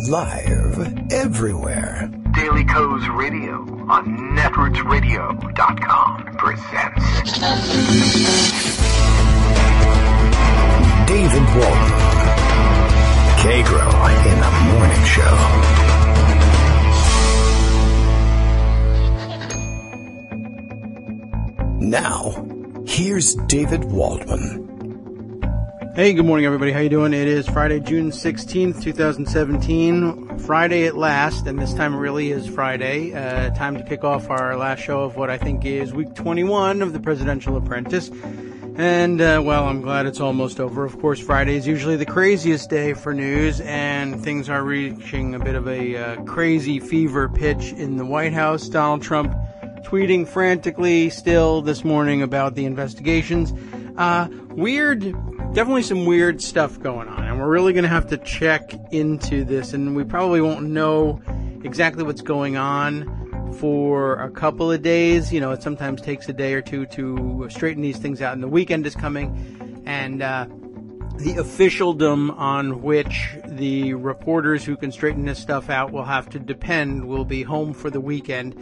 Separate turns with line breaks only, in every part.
Live everywhere.
Daily Co's Radio on netrootsradio.com presents
David Walton. Kagro in the Morning Show. Now, here's David Waldman.
Hey, good morning, everybody. How you doing? It is Friday, June 16th, 2017. Friday at last, and this time it really is Friday. Time to kick off our last show of what I think is week 21 of The Presidential Apprentice. And, well, I'm glad it's almost over. Of course, Friday is usually the craziest day for news, and things are reaching a bit of a crazy fever pitch in the White House. Donald Trump tweeting frantically still this morning about the investigations. Definitely some weird stuff going on, and we're really going to have to check into this, and we probably won't know exactly what's going on for a couple of days. You know, it sometimes takes a day or two to straighten these things out, and the weekend is coming, and the officialdom on which the reporters who can straighten this stuff out will have to depend will be home for the weekend.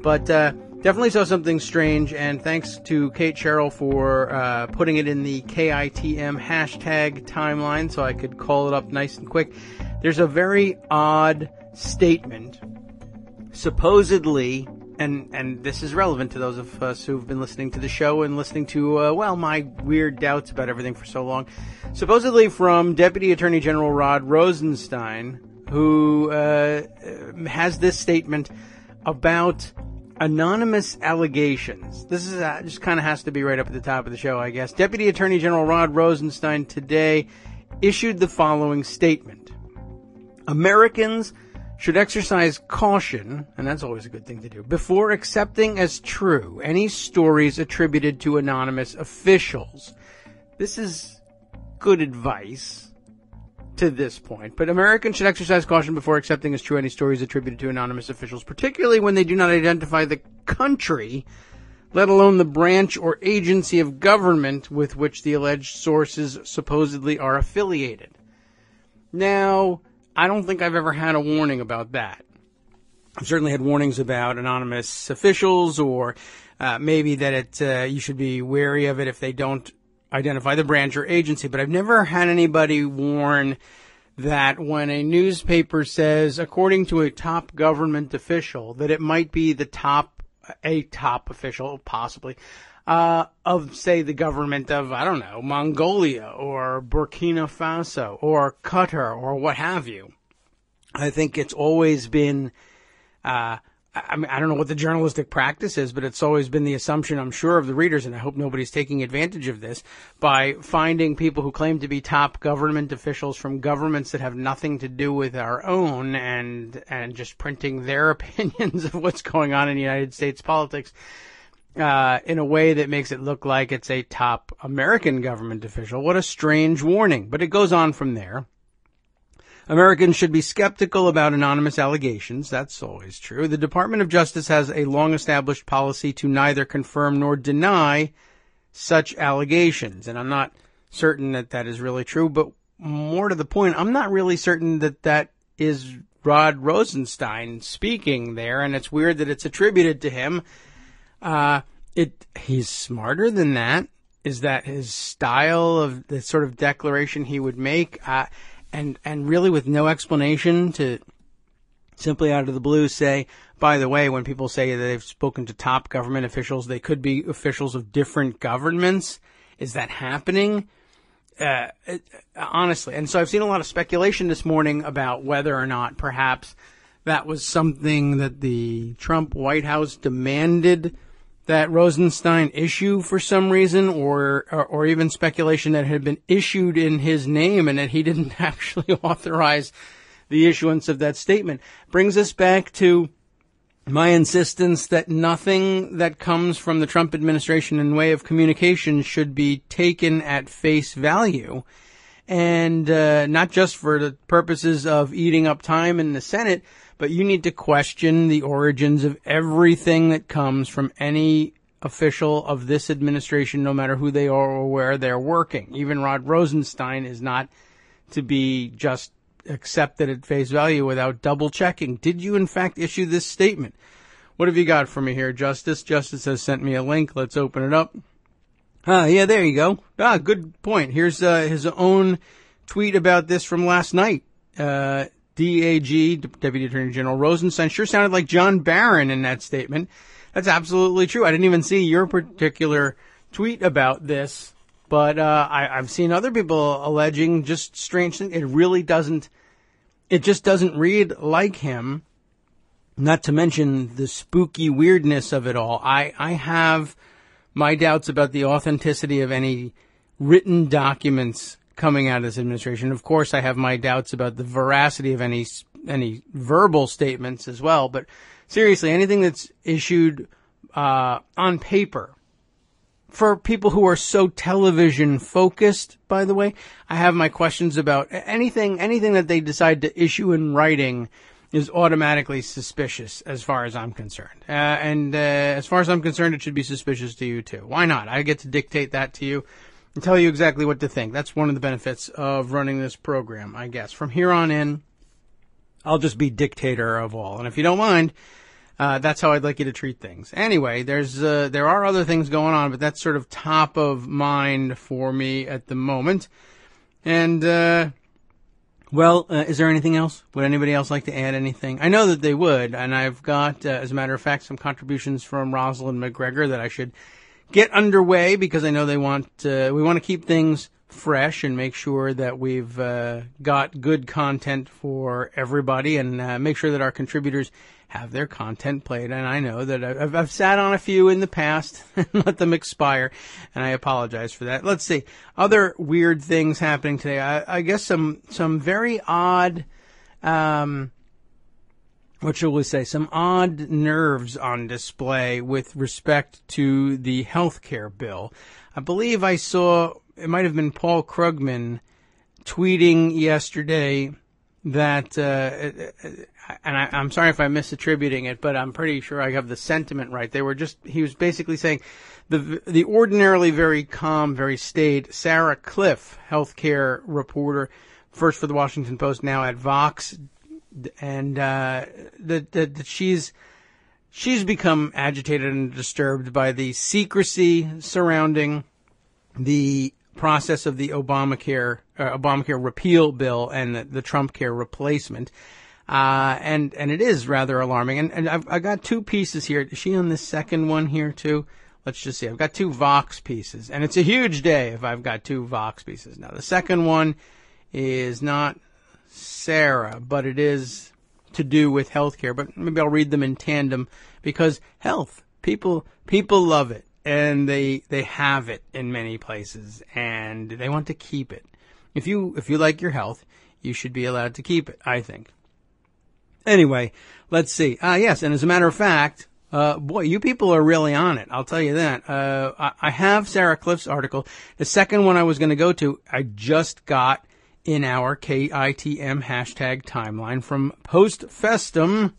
But definitely saw something strange, and thanks to Kate Sherrill for putting it in the KITM hashtag timeline so I could call it up nice and quick. There's a very odd statement, supposedly, and this is relevant to those of us who've been listening to the show and listening to, my weird doubts about everything for so long. Supposedly from Deputy Attorney General Rod Rosenstein, who has this statement about anonymous allegations. This is just kind of has to be right up at the top of the show, I guess. Deputy Attorney General Rod Rosenstein today issued the following statement. Americans should exercise caution, and that's always a good thing to do, before accepting as true any stories attributed to anonymous officials. This is good advice to this point, but Americans should exercise caution before accepting as true any stories attributed to anonymous officials, particularly when they do not identify the country, let alone the branch or agency of government with which the alleged sources supposedly are affiliated. Now, I don't think I've ever had a warning about that. I've certainly had warnings about anonymous officials, or maybe that you should be wary of it if they don't identify the branch or agency, but I've never had anybody warn that when a newspaper says, according to a top government official, that it might be a top official, possibly, of, say, the government of, I don't know, Mongolia or Burkina Faso or Qatar or what have you. I think it's always been, I don't know what the journalistic practice is, but it's always been the assumption, I'm sure, of the readers, and I hope nobody's taking advantage of this, by finding people who claim to be top government officials from governments that have nothing to do with our own, and just printing their opinions of what's going on in United States politics in a way that makes it look like it's a top American government official. What a strange warning. But it goes on from there. Americans should be skeptical about anonymous allegations. That's always true. The Department of Justice has a long-established policy to neither confirm nor deny such allegations. And I'm not certain that that is really true, but more to the point, I'm not really certain that that is Rod Rosenstein speaking there, and it's weird that it's attributed to him. He's smarter than that. Is that his style of the sort of declaration he would make? And really with no explanation, to simply out of the blue say, by the way, when people say that they've spoken to top government officials, they could be officials of different governments. Is that happening? Honestly. And so I've seen a lot of speculation this morning about whether or not perhaps that was something that the Trump White House demanded that Rosenstein issue for some reason, or even speculation that it had been issued in his name and that he didn't actually authorize the issuance of that statement. Brings us back to my insistence that nothing that comes from the Trump administration in way of communication should be taken at face value. And not just for the purposes of eating up time in the Senate, but you need to question the origins of everything that comes from any official of this administration, no matter who they are or where they're working. Even Rod Rosenstein is not to be just accept it at face value without double checking. Did you in fact issue this statement? What have you got for me here, Justice? Justice has sent me a link. Let's open it up. Yeah, there you go. Good point. Here's his own tweet about this from last night. DAG, Deputy Attorney General Rosenstein, sure sounded like John Barron in that statement. That's absolutely true. I didn't even see your particular tweet about this, but I've seen other people alleging just strange things. It just doesn't read like him, not to mention the spooky weirdness of it all. I have my doubts about the authenticity of any written documents coming out of this administration. Of course, I have my doubts about the veracity of any verbal statements as well. But seriously, anything that's issued on paper, for people who are so television focused, by the way, I have my questions about anything that they decide to issue in writing is automatically suspicious as far as I'm concerned. And as far as I'm concerned, it should be suspicious to you too. Why not? I get to dictate that to you and tell you exactly what to think. That's one of the benefits of running this program, I guess. From here on in, I'll just be dictator of all. And if you don't mind, that's how I'd like you to treat things. Anyway, there are other things going on, but that's sort of top of mind for me at the moment. And, is there anything else? Would anybody else like to add anything? I know that they would, and I've got, as a matter of fact, some contributions from Rosalind McGregor that I should get underway because I know we want to keep things fresh and make sure that we've got good content for everybody and make sure that our contributors have their content played. And I know that I've sat on a few in the past and let them expire, and I apologize for that. Let's see. Other weird things happening today. I guess some very odd, what shall we say, some odd nerves on display with respect to the health care bill. I believe I saw, it might have been Paul Krugman tweeting yesterday that, and I'm sorry if I'm misattributing it, but I'm pretty sure I have the sentiment right. He was basically saying the ordinarily very calm, very staid Sarah Cliff, healthcare reporter, first for the Washington Post, now at Vox, and that she's become agitated and disturbed by the secrecy surrounding the process of the Obamacare repeal bill and the Trump care replacement. And it is rather alarming. And I've got two pieces here. Is she on this second one here too? Let's just see. I've got two Vox pieces, and it's a huge day if I've got two Vox pieces. Now, the second one is not Sarah, but it is to do with healthcare. But maybe I'll read them in tandem because health, people love it, and they have it in many places, and they want to keep it. If you like your health, you should be allowed to keep it, I think. Anyway, let's see. Yes, and as a matter of fact, boy, you people are really on it. I'll tell you that. I have Sarah Cliff's article. The second one I was going to go to, I just got in our KITM hashtag timeline from Post Festum.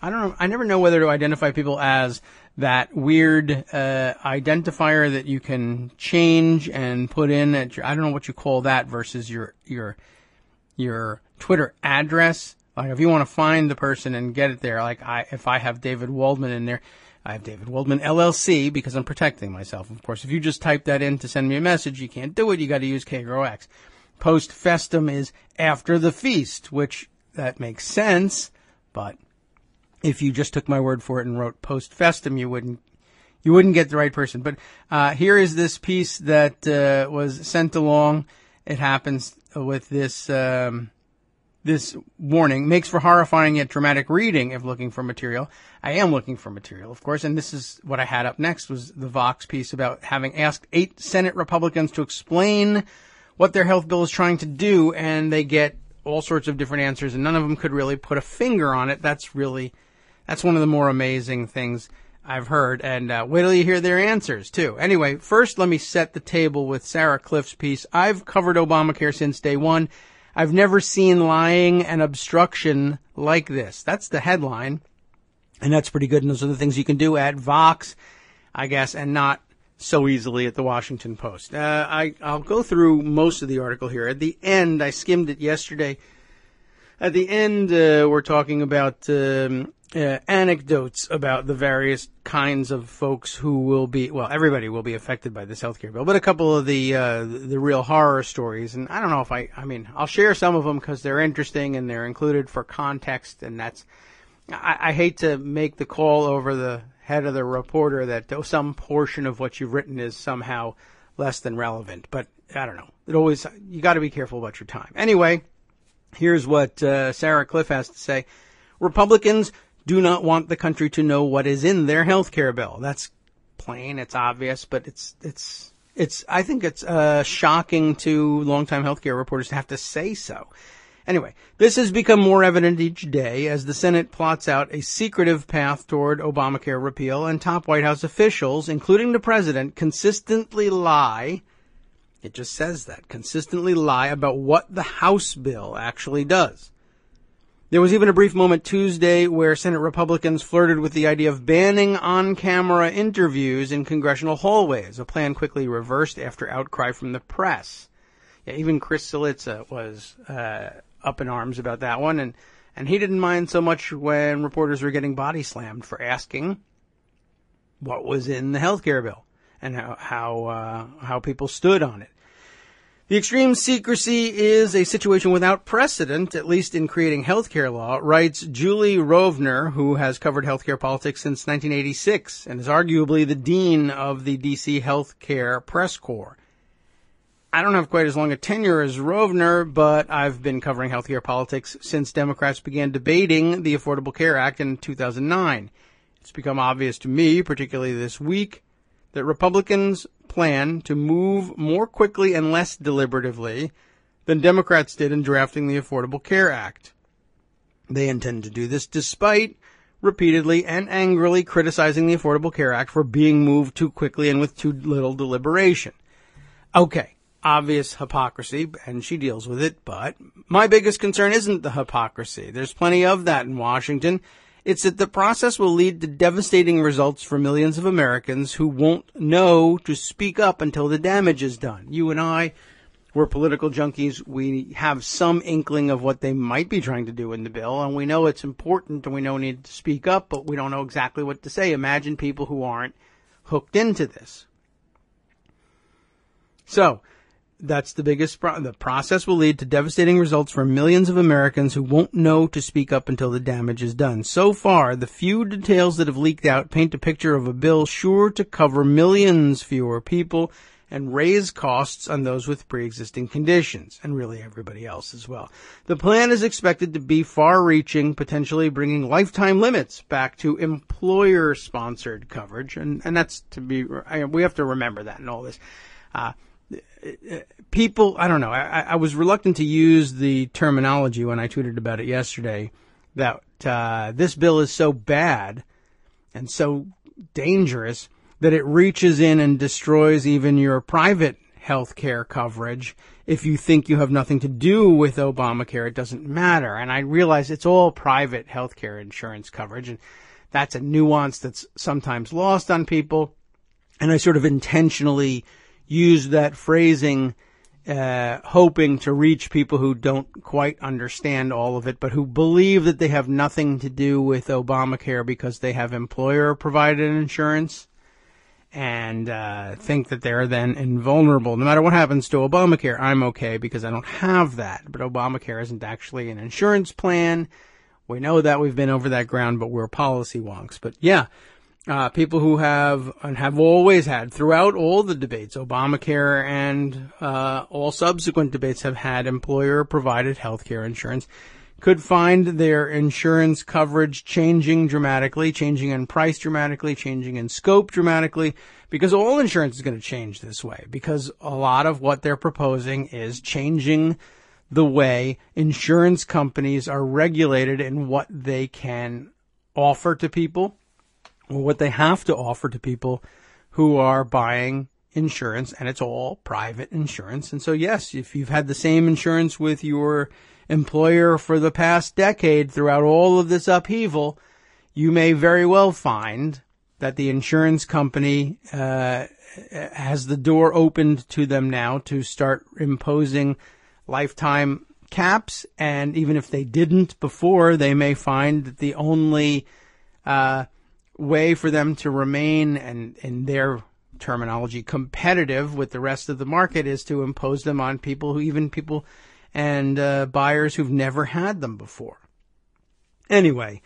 I don't know. I never know whether to identify people as that weird identifier that you can change and put in at your, I don't know what you call that versus your Twitter address. Like, if you want to find the person and get it there, if I have David Waldman in there, I have David Waldman LLC because I'm protecting myself. Of course, if you just type that in to send me a message, you can't do it. You got to use Kagro X. Post Festum is after the feast, which that makes sense. But if you just took my word for it and wrote Post Festum, you wouldn't get the right person. But here is this piece that was sent along. It happens with this. This warning makes for horrifying yet dramatic reading if looking for material. I am looking for material, of course, and this is what I had up next was the Vox piece about having asked 8 Senate Republicans to explain what their health bill is trying to do, and they get all sorts of different answers, and none of them could really put a finger on it. That's one of the more amazing things I've heard, and wait till you hear their answers, too. Anyway, first let me set the table with Sarah Cliff's piece. I've covered Obamacare since day one. I've never seen lying and obstruction like this. That's the headline, and that's pretty good. And those are the things you can do at Vox, I guess, and not so easily at the Washington Post. I'll go through most of the article here. At the end, I skimmed it yesterday. At the end, we're talking about anecdotes about the various kinds of folks who will be, well, everybody will be affected by this healthcare bill, but a couple of the real horror stories. And I don't know if I'll share some of them because they're interesting and they're included for context. And I hate to make the call over the head of the reporter that some portion of what you've written is somehow less than relevant, but I don't know. You got to be careful about your time. Anyway, here's what Sarah Cliff has to say. Republicans do not want the country to know what is in their health care bill. That's plain, it's obvious, but I think it's shocking to longtime health care reporters to have to say so. Anyway, this has become more evident each day as the Senate plots out a secretive path toward Obamacare repeal, and top White House officials, including the president, consistently lie. It just says that, consistently lie about what the House bill actually does. There was even a brief moment Tuesday where Senate Republicans flirted with the idea of banning on-camera interviews in congressional hallways, a plan quickly reversed after outcry from the press. Yeah, even Chris Cillizza was up in arms about that one, and he didn't mind so much when reporters were getting body slammed for asking what was in the health care bill and how people stood on it. The extreme secrecy is a situation without precedent, at least in creating healthcare law, writes Julie Rovner, who has covered healthcare politics since 1986 and is arguably the dean of the D.C. Healthcare Press Corps. I don't have quite as long a tenure as Rovner, but I've been covering healthcare politics since Democrats began debating the Affordable Care Act in 2009. It's become obvious to me, particularly this week, that Republicans plan to move more quickly and less deliberatively than Democrats did in drafting the Affordable Care Act. They intend to do this despite repeatedly and angrily criticizing the Affordable Care Act for being moved too quickly and with too little deliberation. Okay. Obvious hypocrisy, and she deals with it, but my biggest concern isn't the hypocrisy. There's plenty of that in Washington. It's that the process will lead to devastating results for millions of Americans who won't know to speak up until the damage is done. You and I, we're political junkies. We have some inkling of what they might be trying to do in the bill, and we know it's important and we know we need to speak up, but we don't know exactly what to say. Imagine people who aren't hooked into this. So, that's the biggest problem. The process will lead to devastating results for millions of Americans who won't know to speak up until the damage is done. So far, the few details that have leaked out paint a picture of a bill sure to cover millions fewer people and raise costs on those with pre-existing conditions, and really everybody else as well. The plan is expected to be far-reaching, potentially bringing lifetime limits back to employer-sponsored coverage, and that's we have to remember that in all this. People, I don't know, I was reluctant to use the terminology when I tweeted about it yesterday that this bill is so bad and so dangerous that it reaches in and destroys even your private health care coverage. If you think you have nothing to do with Obamacare, it doesn't matter. And I realize it's all private health care insurance coverage, and that's a nuance that's sometimes lost on people. And I sort of intentionally use that phrasing, hoping to reach people who don't quite understand all of it, but who believe that they have nothing to do with Obamacare because they have employer-provided insurance and think that they're then invulnerable. No matter what happens to Obamacare, I'm okay because I don't have that. But Obamacare isn't actually an insurance plan. We know that. We've been over that ground, but we're policy wonks. But yeah. People who have and have always had throughout all the debates, Obamacare and all subsequent debates have had employer-provided health care insurance, could find their insurance coverage changing dramatically, changing in price dramatically, changing in scope dramatically, because all insurance is going to change this way, because a lot of what they're proposing is changing the way insurance companies are regulated in what they can offer to people, or what they have to offer to people who are buying insurance, and it's all private insurance. And so, yes, if you've had the same insurance with your employer for the past decade throughout all of this upheaval, you may very well find that the insurance company has the door opened to them now to start imposing lifetime caps, and even if they didn't before, they may find that the only way for them to remain, and in their terminology, competitive with the rest of the market is to impose them on people and buyers who've never had them before. Anyway,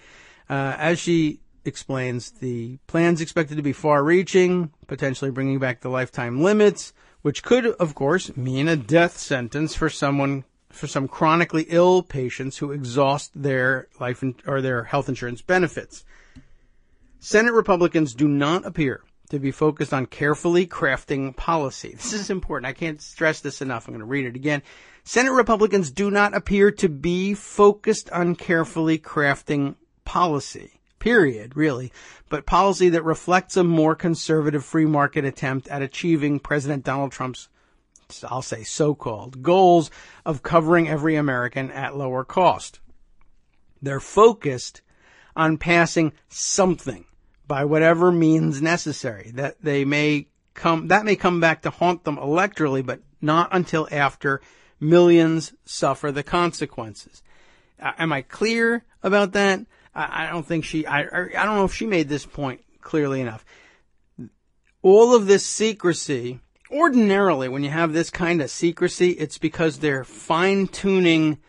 as she explains, the plan's expected to be far-reaching, potentially bringing back the lifetime limits, which could, of course, mean a death sentence for some chronically ill patients who exhaust their their health insurance benefits. Senate Republicans do not appear to be focused on carefully crafting policy. This is important. I can't stress this enough. I'm going to read it again. Senate Republicans do not appear to be focused on carefully crafting policy, period, really, but policy that reflects a more conservative free market attempt at achieving President Donald Trump's, I'll say, so-called goals of covering every American at lower cost. They're focused on passing something by whatever means necessary. That may come back to haunt them electorally, but not until after millions suffer the consequences. Am I clear about that? I don't think I don't know if she made this point clearly enough. All of this secrecy, ordinarily when you have this kind of secrecy, it's because they're fine-tuning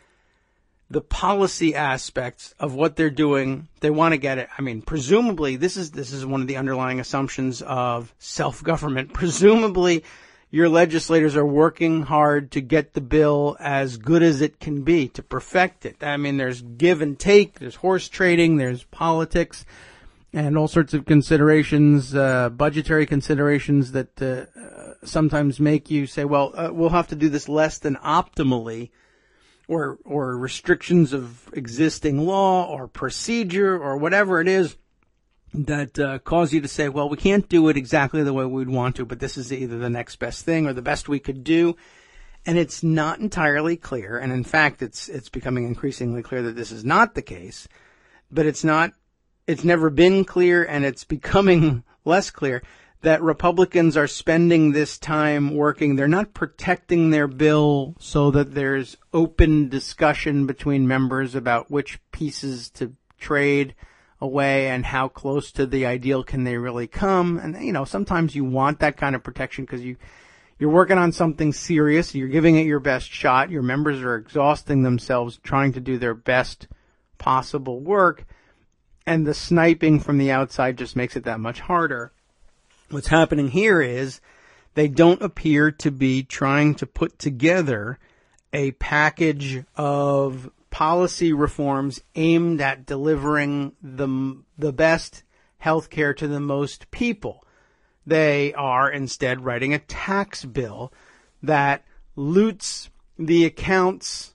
the policy aspects of what they're doing. They want to get it. I mean, presumably, this is one of the underlying assumptions of self-government. Presumably, your legislators are working hard to get the bill as good as it can be, to perfect it. I mean, there's give and take, there's horse trading, there's politics, and all sorts of considerations, budgetary considerations that sometimes make you say, well, we'll have to do this less than optimally, or restrictions of existing law or procedure or whatever it is that cause you to say, well, we can't do it exactly the way we'd want to, but this is either the next best thing or the best we could do. And it's not entirely clear. And in fact, it's becoming increasingly clear that this is not the case, but it's never been clear, and it's becoming less clear that Republicans are spending this time working. They're not protecting their bill so that there's open discussion between members about which pieces to trade away and how close to the ideal can they really come. And, sometimes you want that kind of protection because you're working on something serious. You're giving it your best shot. Your members are exhausting themselves trying to do their best possible work. And the sniping from the outside just makes it that much harder. What's happening here is they don't appear to be trying to put together a package of policy reforms aimed at delivering the best health care to the most people. They are instead writing a tax bill that loots the accounts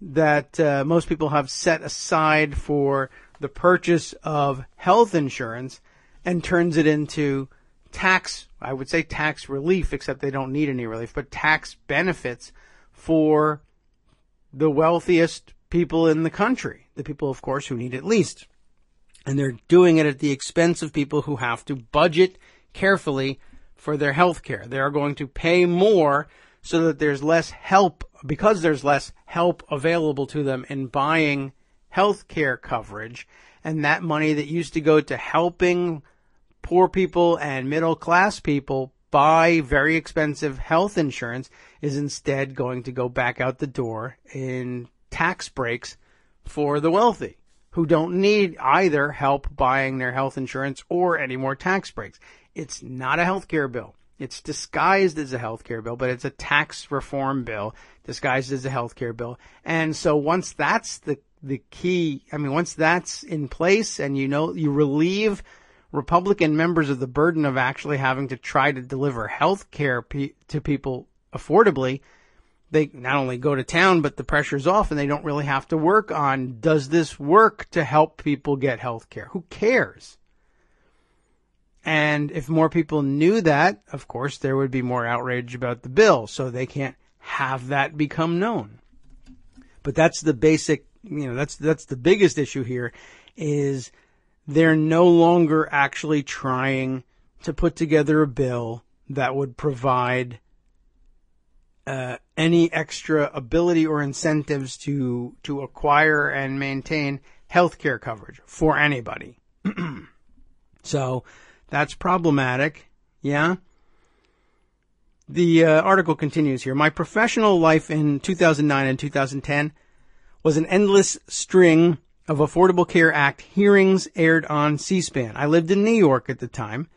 that most people have set aside for the purchase of health insurance and turns it into tax relief, except they don't need any relief, but tax benefits for the wealthiest people in the country, the people, of course, who need it least. And they're doing it at the expense of people who have to budget carefully for their health care. They are going to pay more so that there's less help, because there's less help available to them in buying health care coverage. And that money that used to go to helping poor people and middle-class people buy very expensive health insurance is instead going to go back out the door in tax breaks for the wealthy, who don't need either help buying their health insurance or any more tax breaks. It's not a health care bill. It's disguised as a health care bill, but it's a tax reform bill disguised as a health care bill. And so once that's the key, once that's in place and you relieve Republican members of the burden of actually having to try to deliver health care to people affordably, they not only go to town, but the pressure's off and they don't really have to work on, does this work to help people get health care? Who cares? And if more people knew that, of course, there would be more outrage about the bill, so they can't have that become known. But that's the basic, that's the biggest issue here, is they're no longer actually trying to put together a bill that would provide any extra ability or incentives to acquire and maintain health care coverage for anybody. So that's problematic. Yeah. The article continues here. My professional life in 2009 and 2010 was an endless string of Affordable Care Act hearings aired on C-SPAN. I lived in New York at the time.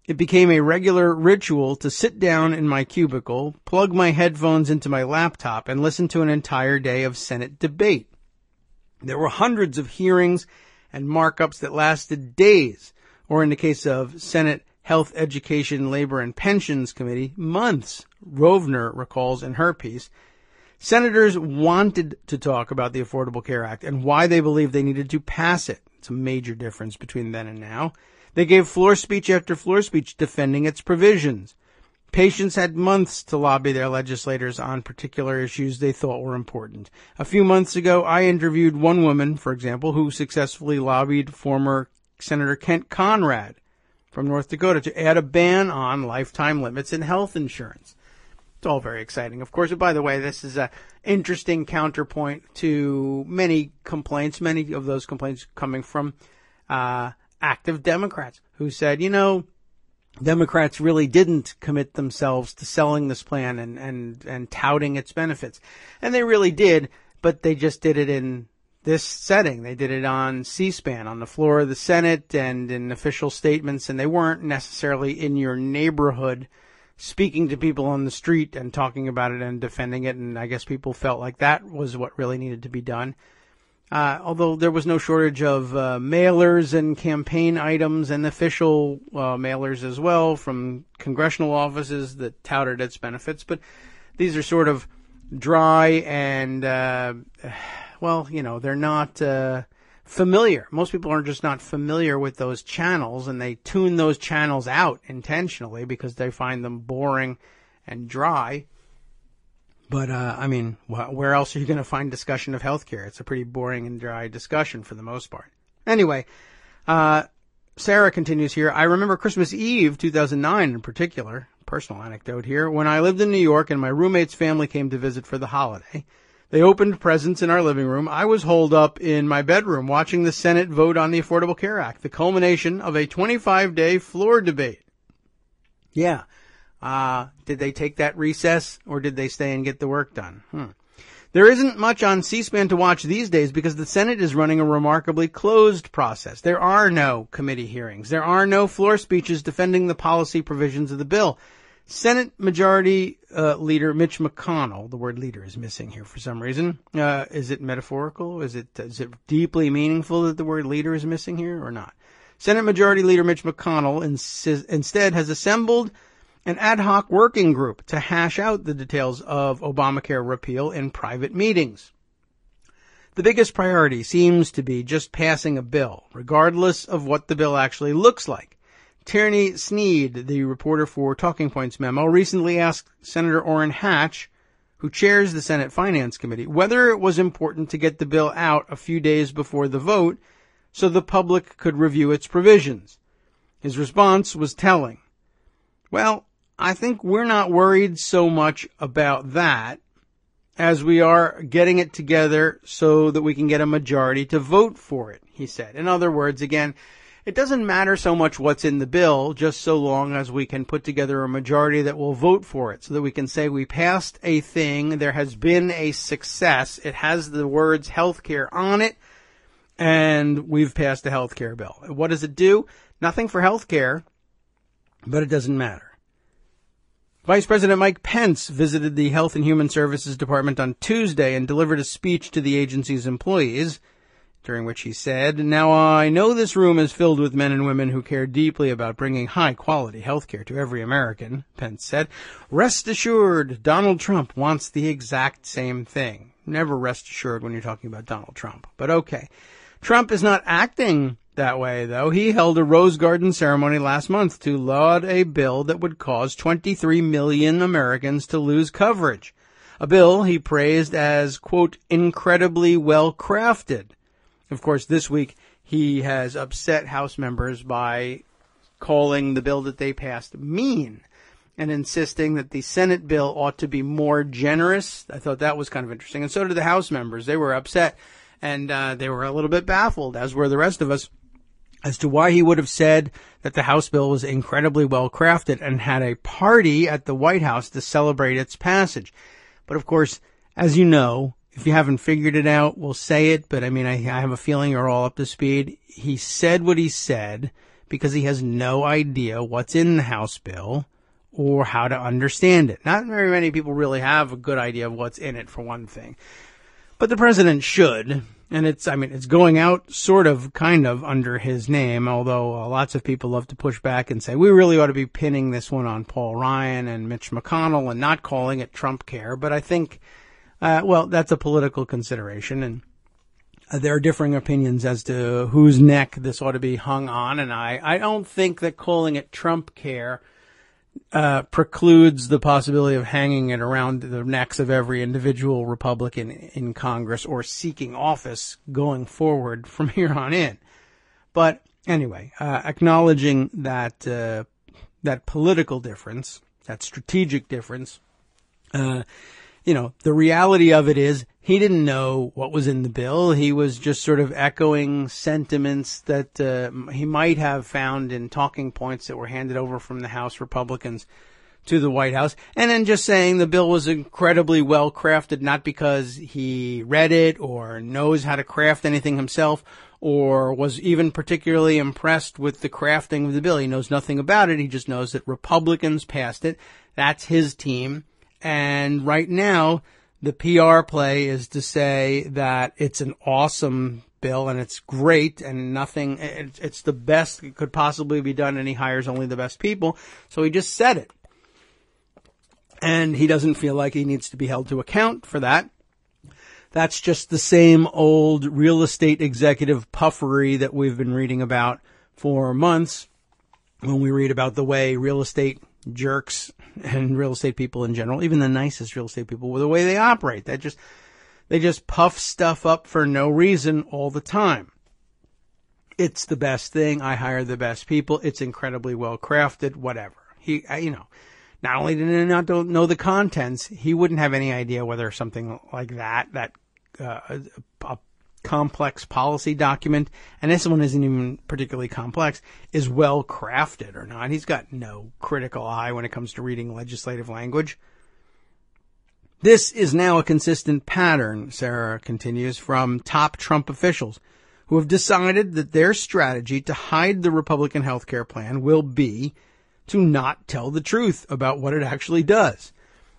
It became a regular ritual to sit down in my cubicle, plug my headphones into my laptop, and listen to an entire day of Senate debate. There were hundreds of hearings and markups that lasted days, or in the case of Senate Health, Education, Labor, and Pensions Committee, months, Rovner recalls in her piece. Senators wanted to talk about the Affordable Care Act and why they believed they needed to pass it. It's a major difference between then and now. They gave floor speech after floor speech defending its provisions. Patients had months to lobby their legislators on particular issues they thought were important. A few months ago, I interviewed one woman, for example, who successfully lobbied former Senator Kent Conrad from North Dakota to add a ban on lifetime limits in health insurance. It's all very exciting, of course. And by the way, this is an interesting counterpoint to many of those complaints coming from active Democrats who said, Democrats really didn't commit themselves to selling this plan and touting its benefits. And they really did, but they just did it in this setting. They did it on C-SPAN, on the floor of the Senate and in official statements, and they weren't necessarily in your neighborhood speaking to people on the street and talking about it and defending it. And I guess people felt like that was what really needed to be done. Although there was no shortage of mailers and campaign items and official mailers as well from congressional offices that touted its benefits. But these are sort of dry and, they're not familiar. Most people are just not familiar with those channels, and they tune those channels out intentionally because they find them boring and dry. But, where else are you going to find discussion of healthcare? It's a pretty boring and dry discussion for the most part. Anyway, Sarah continues here. I remember Christmas Eve, 2009 in particular, personal anecdote here, when I lived in New York and my roommate's family came to visit for the holiday. They opened presents in our living room. I was holed up in my bedroom watching the Senate vote on the Affordable Care Act, the culmination of a 25-day floor debate. Yeah. Did they take that recess or did they stay and get the work done? There isn't much on C-SPAN to watch these days because the Senate is running a remarkably closed process. There are no committee hearings. There are no floor speeches defending the policy provisions of the bill. Senate Majority Leader Mitch McConnell, the word leader is missing here for some reason. Is it metaphorical? Is it deeply meaningful that the word leader is missing here or not? Senate Majority Leader Mitch McConnell instead has assembled an ad hoc working group to hash out the details of Obamacare repeal in private meetings. The biggest priority seems to be just passing a bill, regardless of what the bill actually looks like. Tierney Sneed, the reporter for Talking Points Memo, recently asked Senator Orrin Hatch, who chairs the Senate Finance Committee, whether it was important to get the bill out a few days before the vote so the public could review its provisions. His response was telling. Well, I think we're not worried so much about that as we are getting it together so that we can get a majority to vote for it, he said. In other words, again, it doesn't matter so much what's in the bill, just so long as we can put together a majority that will vote for it so that we can say we passed a thing, there has been a success, it has the words healthcare on it, and we've passed a healthcare bill. What does it do? Nothing for healthcare, but it doesn't matter. Vice President Mike Pence visited the Health and Human Services Department on Tuesday and delivered a speech to the agency's employees, during which he said, "Now I know this room is filled with men and women who care deeply about bringing high-quality health care to every American," Pence said. "Rest assured, Donald Trump wants the exact same thing." Never rest assured when you're talking about Donald Trump, but okay. Trump is not acting that way, though. He held a Rose Garden ceremony last month to laud a bill that would cause 23 million Americans to lose coverage. A bill he praised as, quote, incredibly well-crafted. Of course, this week he has upset House members by calling the bill that they passed mean. and insisting that the Senate bill ought to be more generous. I thought that was kind of interesting. And so did the House members. They were upset, and they were a little bit baffled, as were the rest of us, as to why he would have said that the House bill was incredibly well crafted and had a party at the White House to celebrate its passage. But of course, as you know, if you haven't figured it out, we'll say it, but I mean, I have a feeling you're all up to speed. He said what he said because he has no idea what's in the House bill or how to understand it. Not very many people really have a good idea of what's in it, for one thing. But the president should, and it's going out sort of, kind of under his name, although lots of people love to push back and say, we really ought to be pinning this one on Paul Ryan and Mitch McConnell and not calling it Trump care. But I think, that's a political consideration, and there are differing opinions as to whose neck this ought to be hung on, and I don't think that calling it Trump care precludes the possibility of hanging it around the necks of every individual Republican in Congress or seeking office going forward from here on in. But anyway, acknowledging that that political difference, that strategic difference, the reality of it is he didn't know what was in the bill. He was just sort of echoing sentiments that he might have found in talking points that were handed over from the House Republicans to the White House, and then just saying the bill was incredibly well crafted, not because he read it or knows how to craft anything himself or was even particularly impressed with the crafting of the bill. He knows nothing about it. He just knows that Republicans passed it. That's his team. And right now, the PR play is to say that it's an awesome bill and it's great and it's the best that could possibly be done, and he hires only the best people. So he just said it. And he doesn't feel like he needs to be held to account for that. That's just the same old real estate executive puffery that we've been reading about for months when we read about the way real estate jerks and real estate people in general, even the nicest real estate people, the way they operate. They just puff stuff up for no reason all the time. It's the best thing. I hire the best people. It's incredibly well crafted, whatever. Not only did he not know the contents, he wouldn't have any idea whether something like that a complex policy document, and this one isn't even particularly complex, is well crafted or not. He's got no critical eye when it comes to reading legislative language. This is now a consistent pattern, Sarah continues, from top Trump officials who have decided that their strategy to hide the Republican health care plan will be to not tell the truth about what it actually does.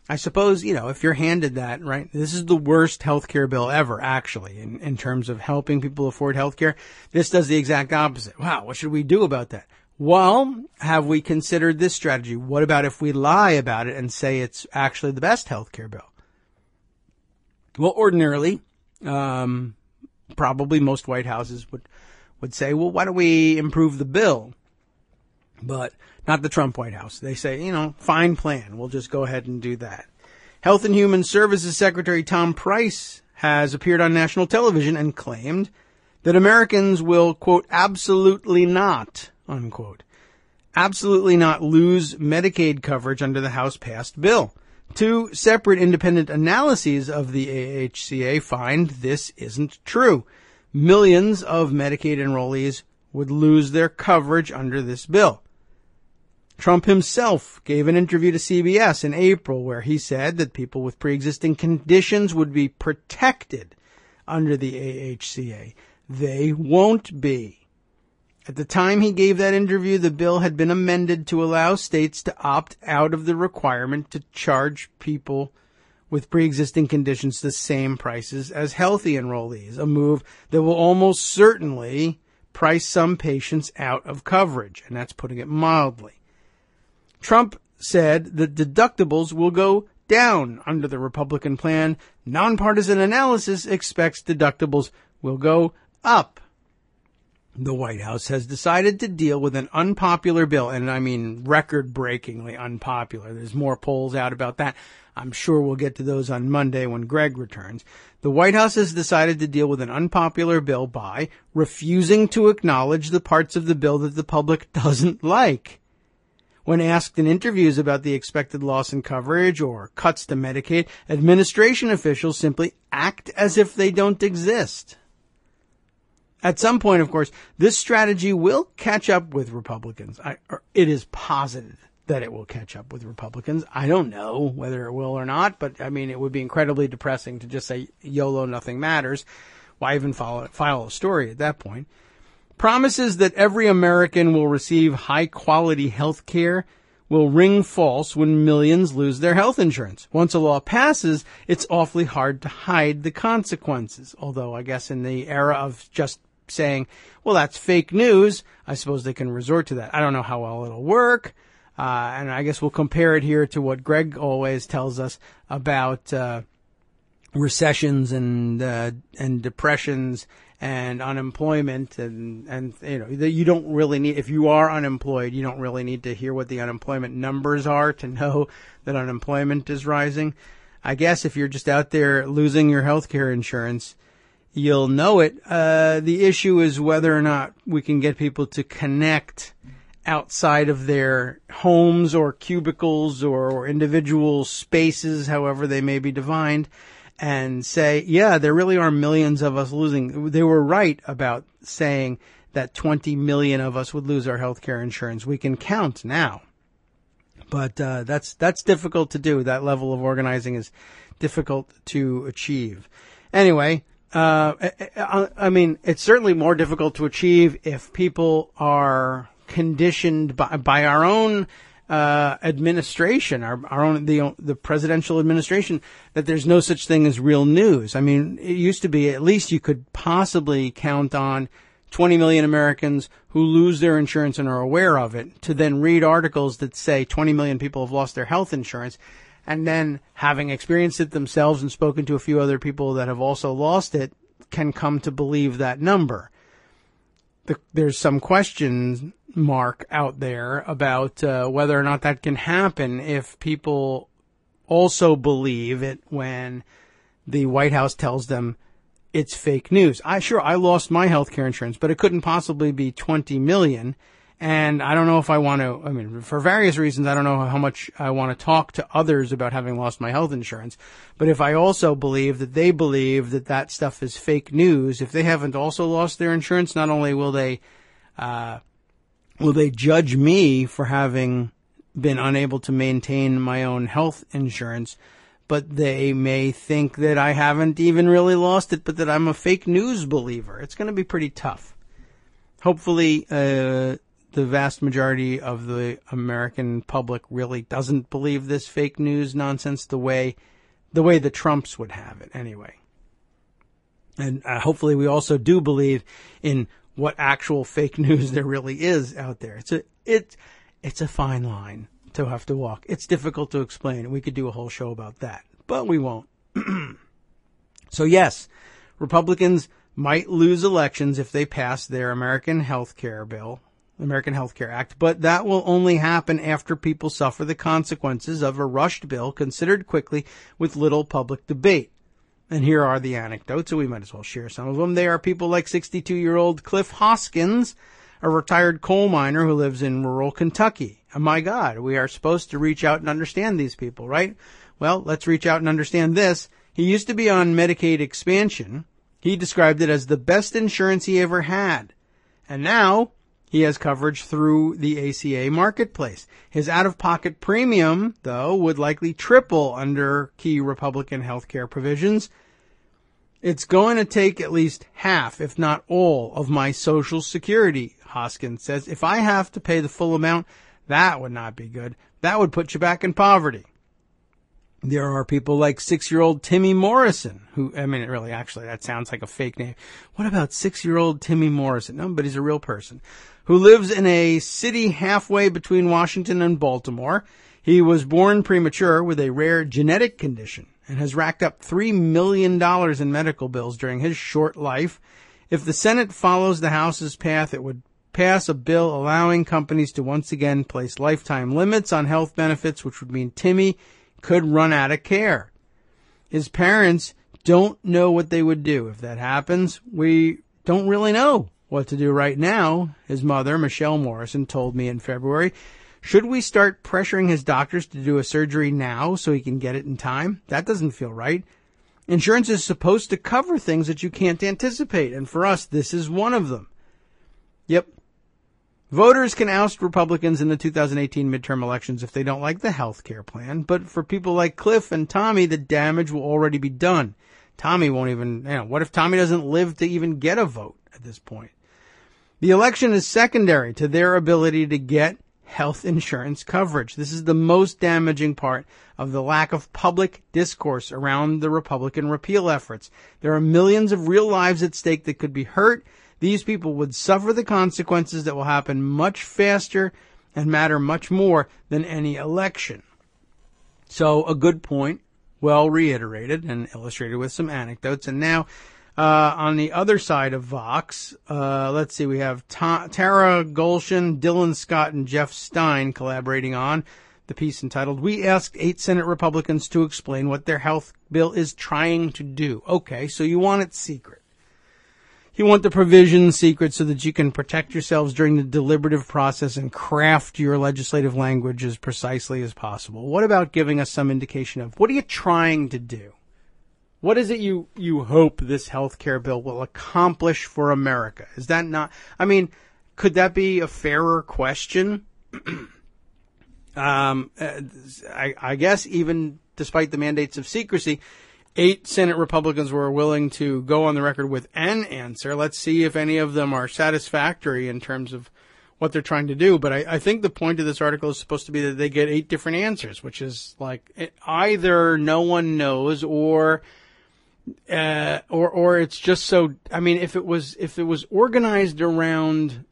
I suppose, if you're handed that, right, this is the worst health care bill ever, actually, in terms of helping people afford health care. This does the exact opposite. Wow, what should we do about that? Well, have we considered this strategy? What about if we lie about it and say it's actually the best health care bill? Well, ordinarily, probably most White Houses would say, well, why don't we improve the bill? But not the Trump White House. They say, fine plan. We'll just go ahead and do that. Health and Human Services Secretary Tom Price has appeared on national television and claimed that Americans will, quote, absolutely not, unquote, absolutely not lose Medicaid coverage under the House-passed bill. Two separate independent analyses of the AHCA find this isn't true. Millions of Medicaid enrollees would lose their coverage under this bill. Trump himself gave an interview to CBS in April where he said that people with pre-existing conditions would be protected under the AHCA. They won't be. At the time he gave that interview, the bill had been amended to allow states to opt out of the requirement to charge people with pre-existing conditions the same prices as healthy enrollees, a move that will almost certainly price some patients out of coverage, and that's putting it mildly. Trump said that deductibles will go down under the Republican plan. Nonpartisan analysis expects deductibles will go up. The White House has decided to deal with an unpopular bill, and I mean record-breakingly unpopular. There's more polls out about that. I'm sure we'll get to those on Monday when Greg returns. The White House has decided to deal with an unpopular bill by refusing to acknowledge the parts of the bill that the public doesn't like. When asked in interviews about the expected loss in coverage or cuts to Medicaid, administration officials simply act as if they don't exist. At some point, of course, this strategy will catch up with Republicans. It is posited that it will catch up with Republicans. I don't know whether it will or not, but I mean, it would be incredibly depressing to just say, YOLO, nothing matters. Why even file a story at that point? Promises that every American will receive high-quality health care will ring false when millions lose their health insurance. Once a law passes, it's awfully hard to hide the consequences. Although I guess in the era of just saying, well, that's fake news, I suppose they can resort to that. I don't know how well it'll work. And I guess we'll compare it here to what Greg always tells us about recessions and depressions and unemployment and you know, you don't really need, if you are unemployed, you don't really need to hear what the unemployment numbers are to know that unemployment is rising. I guess if you're just out there losing your health care insurance, you'll know it. The issue is whether or not we can get people to connect outside of their homes or cubicles or individual spaces, however they may be defined, and say, yeah, there really are millions of us losing. They were right about saying that 20 million of us would lose our health care insurance. We can count now. But that's difficult to do. That level of organizing is difficult to achieve. Anyway, I mean, it's certainly more difficult to achieve if people are conditioned by our own administration, our own the presidential administration, that there's no such thing as real news. I mean, it used to be at least you could possibly count on 20 million Americans who lose their insurance and are aware of it, to then read articles that say 20 million people have lost their health insurance, and then having experienced it themselves and spoken to a few other people that have also lost it, can come to believe that number. There's some question mark out there about whether or not that can happen if people also believe it when the White House tells them it's fake news. I lost my health care insurance, but it couldn't possibly be 20 million. And I don't know if I want to, I mean, for various reasons, I don't know how much I want to talk to others about having lost my health insurance. But if I also believe that they believe that that stuff is fake news, if they haven't also lost their insurance, not only will they judge me for having been unable to maintain my own health insurance, but they may think that I haven't even really lost it, but that I'm a fake news believer. It's going to be pretty tough. Hopefully, the vast majority of the American public really doesn't believe this fake news nonsense the way the Trumps would have it anyway. And hopefully we also do believe in what actual fake news there really is out there. It's a fine line to have to walk. It's difficult to explain, and we could do a whole show about that, but we won't. So yes, Republicans might lose elections if they pass their American Health Care Act, but that will only happen after people suffer the consequences of a rushed bill considered quickly with little public debate. And here are the anecdotes, so we might as well share some of them. They are people like 62-year-old Cliff Hoskins, a retired coal miner who lives in rural Kentucky. Oh my God, we are supposed to reach out and understand these people, right? Well, let's reach out and understand this. He used to be on Medicaid expansion. He described it as the best insurance he ever had. And now he has coverage through the ACA marketplace. His out-of-pocket premium, though, would likely triple under key Republican health care provisions. It's going to take at least half, if not all, of my Social Security, Hoskins says. If I have to pay the full amount, that would not be good. That would put you back in poverty. There are people like 6-year-old Timmy Morrison, who, I mean, really, actually, that sounds like a fake name. What about 6-year-old Timmy Morrison? No, but he's a real person, who lives in a city halfway between Washington and Baltimore. He was born premature with a rare genetic condition and has racked up $3 million in medical bills during his short life. If the Senate follows the House's path, it would pass a bill allowing companies to once again place lifetime limits on health benefits, which would mean Timmy could run out of care. His parents don't know what they would do if that happens. We don't really know what to do right now, his mother, Michelle Morrison, told me in February. Should we start pressuring his doctors to do a surgery now so he can get it in time? That doesn't feel right. Insurance is supposed to cover things that you can't anticipate, and for us, this is one of them. Yep. Voters can oust Republicans in the 2018 midterm elections if they don't like the health care plan, but for people like Cliff and Tommy, the damage will already be done. Tommy won't even, what if Tommy doesn't live to even get a vote at this point? The election is secondary to their ability to get health insurance coverage. This is the most damaging part of the lack of public discourse around the Republican repeal efforts. There are millions of real lives at stake that could be hurt. These people would suffer the consequences that will happen much faster and matter much more than any election. So a good point, well reiterated and illustrated with some anecdotes. And now on the other side of Vox, let's see, we have Tara Golshin, Dylan Scott, and Jeff Stein collaborating on the piece entitled, "We Asked 8 Senate Republicans to Explain What Their Health Bill is Trying to Do." Okay, so you want it secret. You want the provision secret so that you can protect yourselves during the deliberative process and craft your legislative language as precisely as possible. What about giving us some indication of what are you trying to do? What is it you hope this health care bill will accomplish for America? Is that not, could that be a fairer question? I guess even despite the mandates of secrecy, 8 Senate Republicans were willing to go on the record with an answer. Let's see if any of them are satisfactory in terms of what they're trying to do. But I think the point of this article is supposed to be that they get 8 different answers, which is like either no one knows or it's just so, if it was organized around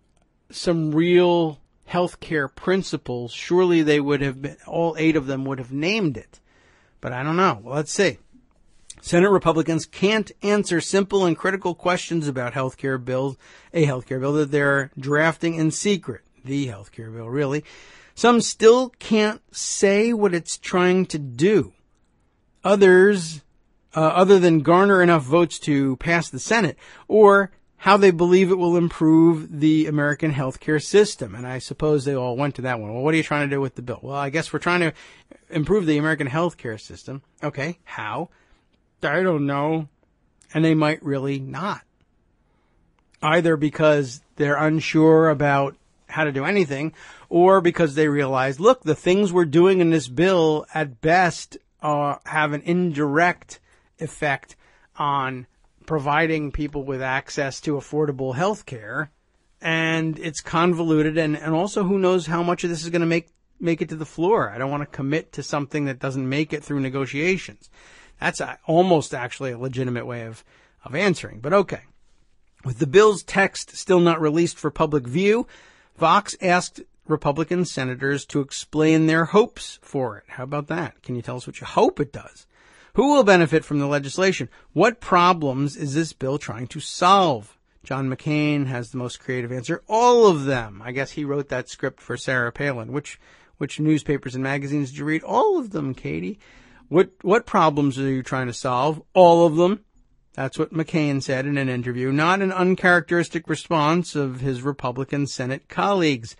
some real healthcare principles, surely they would have been, all 8 of them would have named it. But I don't know. Well, let's see. Senate Republicans can't answer simple and critical questions about a health care bill that they're drafting in secret. The health care bill, really. Some still can't say what it's trying to do. Others, other than garner enough votes to pass the Senate, or how they believe it will improve the American healthcare system. And I suppose they all went to that one. Well, what are you trying to do with the bill? Well, I guess we're trying to improve the American healthcare system. Okay, how? I don't know. And they might really not. Either because they're unsure about how to do anything, or because they realize, look, the things we're doing in this bill at best have an indirect effect on providing people with access to affordable health care, and it's convoluted, and also who knows how much of this is going to make it to the floor. I don't want to commit to something that doesn't make it through negotiations. That's almost actually a legitimate way of answering, but okay. With the bill's text still not released for public view, Vox asked Republican senators to explain their hopes for it. How about that? Can you tell us what you hope it does? Who will benefit from the legislation? What problems is this bill trying to solve? John McCain has the most creative answer. All of them. I guess he wrote that script for Sarah Palin. Which newspapers and magazines did you read? All of them, Katie. What problems are you trying to solve? All of them. That's what McCain said in an interview. Not an uncharacteristic response of his Republican Senate colleagues.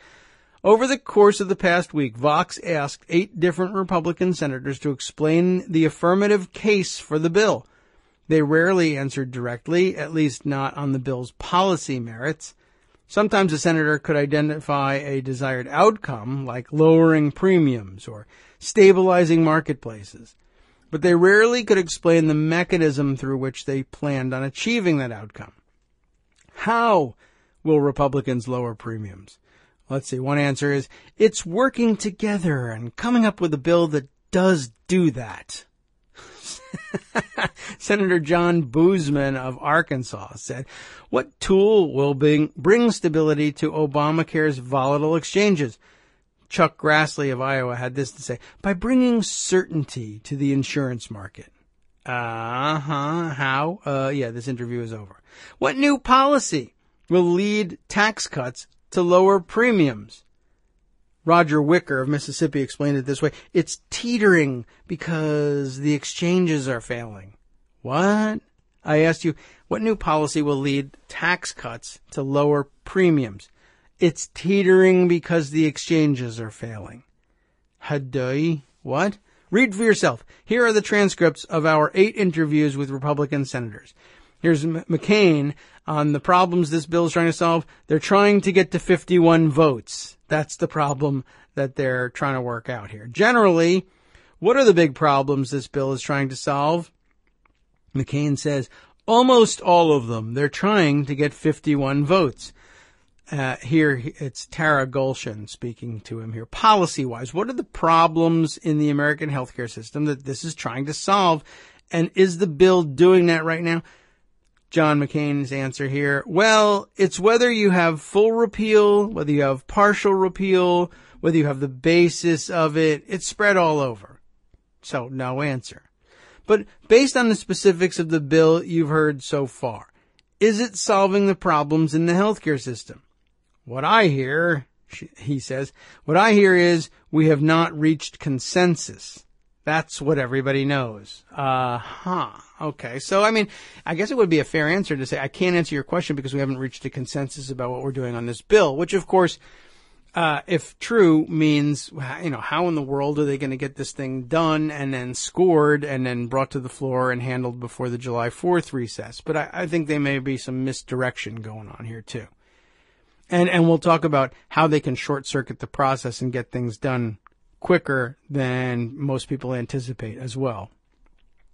Over the course of the past week, Vox asked 8 different Republican senators to explain the affirmative case for the bill. They rarely answered directly, at least not on the bill's policy merits. Sometimes a senator could identify a desired outcome, like lowering premiums or stabilizing marketplaces. But they rarely could explain the mechanism through which they planned on achieving that outcome. How will Republicans lower premiums? Let's see, one answer is, it's working together and coming up with a bill that does do that. Senator John Boozman of Arkansas said, what tool will bring stability to Obamacare's volatile exchanges? Chuck Grassley of Iowa had this to say, by bringing certainty to the insurance market. How? This interview is over. What new policy will lead tax cuts to lower premiums? Roger Wicker of Mississippi explained it this way. It's teetering because the exchanges are failing. What? I asked you, what new policy will lead tax cuts to lower premiums? It's teetering because the exchanges are failing. Hadoi? What? Read for yourself. Here are the transcripts of our 8 interviews with Republican senators. Here's McCain on the problems this bill is trying to solve. They're trying to get to 51 votes. That's the problem that they're trying to work out here. Generally, what are the big problems this bill is trying to solve? McCain says, almost all of them. They're trying to get 51 votes. Here, it's Tara Golshan speaking to him here. Policy-wise, what are the problems in the American healthcare system that this is trying to solve? And is the bill doing that right now? John McCain's answer here, well, it's whether you have full repeal, whether you have partial repeal, whether you have the basis of it. It's spread all over. So, no answer. But based on the specifics of the bill you've heard so far, is it solving the problems in the healthcare system? What I hear, he says, what I hear is we have not reached consensus. That's what everybody knows. Okay. So, I mean, I guess it would be a fair answer to say I can't answer your question because we haven't reached a consensus about what we're doing on this bill, which, of course, if true, means, how in the world are they going to get this thing done and then scored and then brought to the floor and handled before the July 4th recess? But I think there may be some misdirection going on here, too. And we'll talk about how they can short-circuit the process and get things done quicker than most people anticipate as well.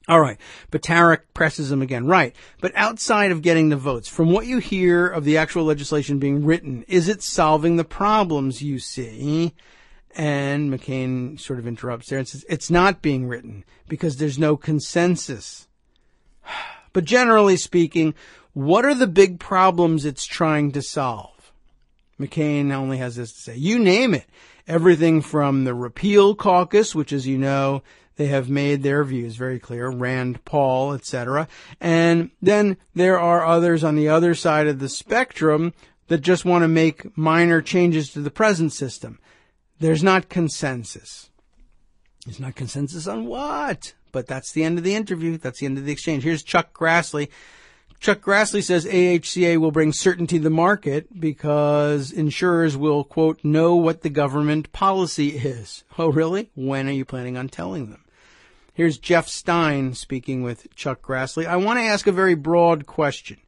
All right. But Tarek presses him again. Right. But outside of getting the votes, from what you hear of the actual legislation being written, is it solving the problems you see? And McCain sort of interrupts there and says, it's not being written because there's no consensus. But generally speaking, what are the big problems it's trying to solve? McCain only has this to say. You name it. Everything from the repeal caucus, which, as you know, they have made their views very clear, Rand Paul, etc. And then there are others on the other side of the spectrum that just want to make minor changes to the present system. There's not consensus. There's not consensus on what? But that's the end of the interview. That's the end of the exchange. Here's Chuck Grassley. Chuck Grassley says AHCA will bring certainty to the market because insurers will, quote, know what the government policy is. Oh, really? When are you planning on telling them? Here's Jeff Stein speaking with Chuck Grassley. I want to ask a very broad question.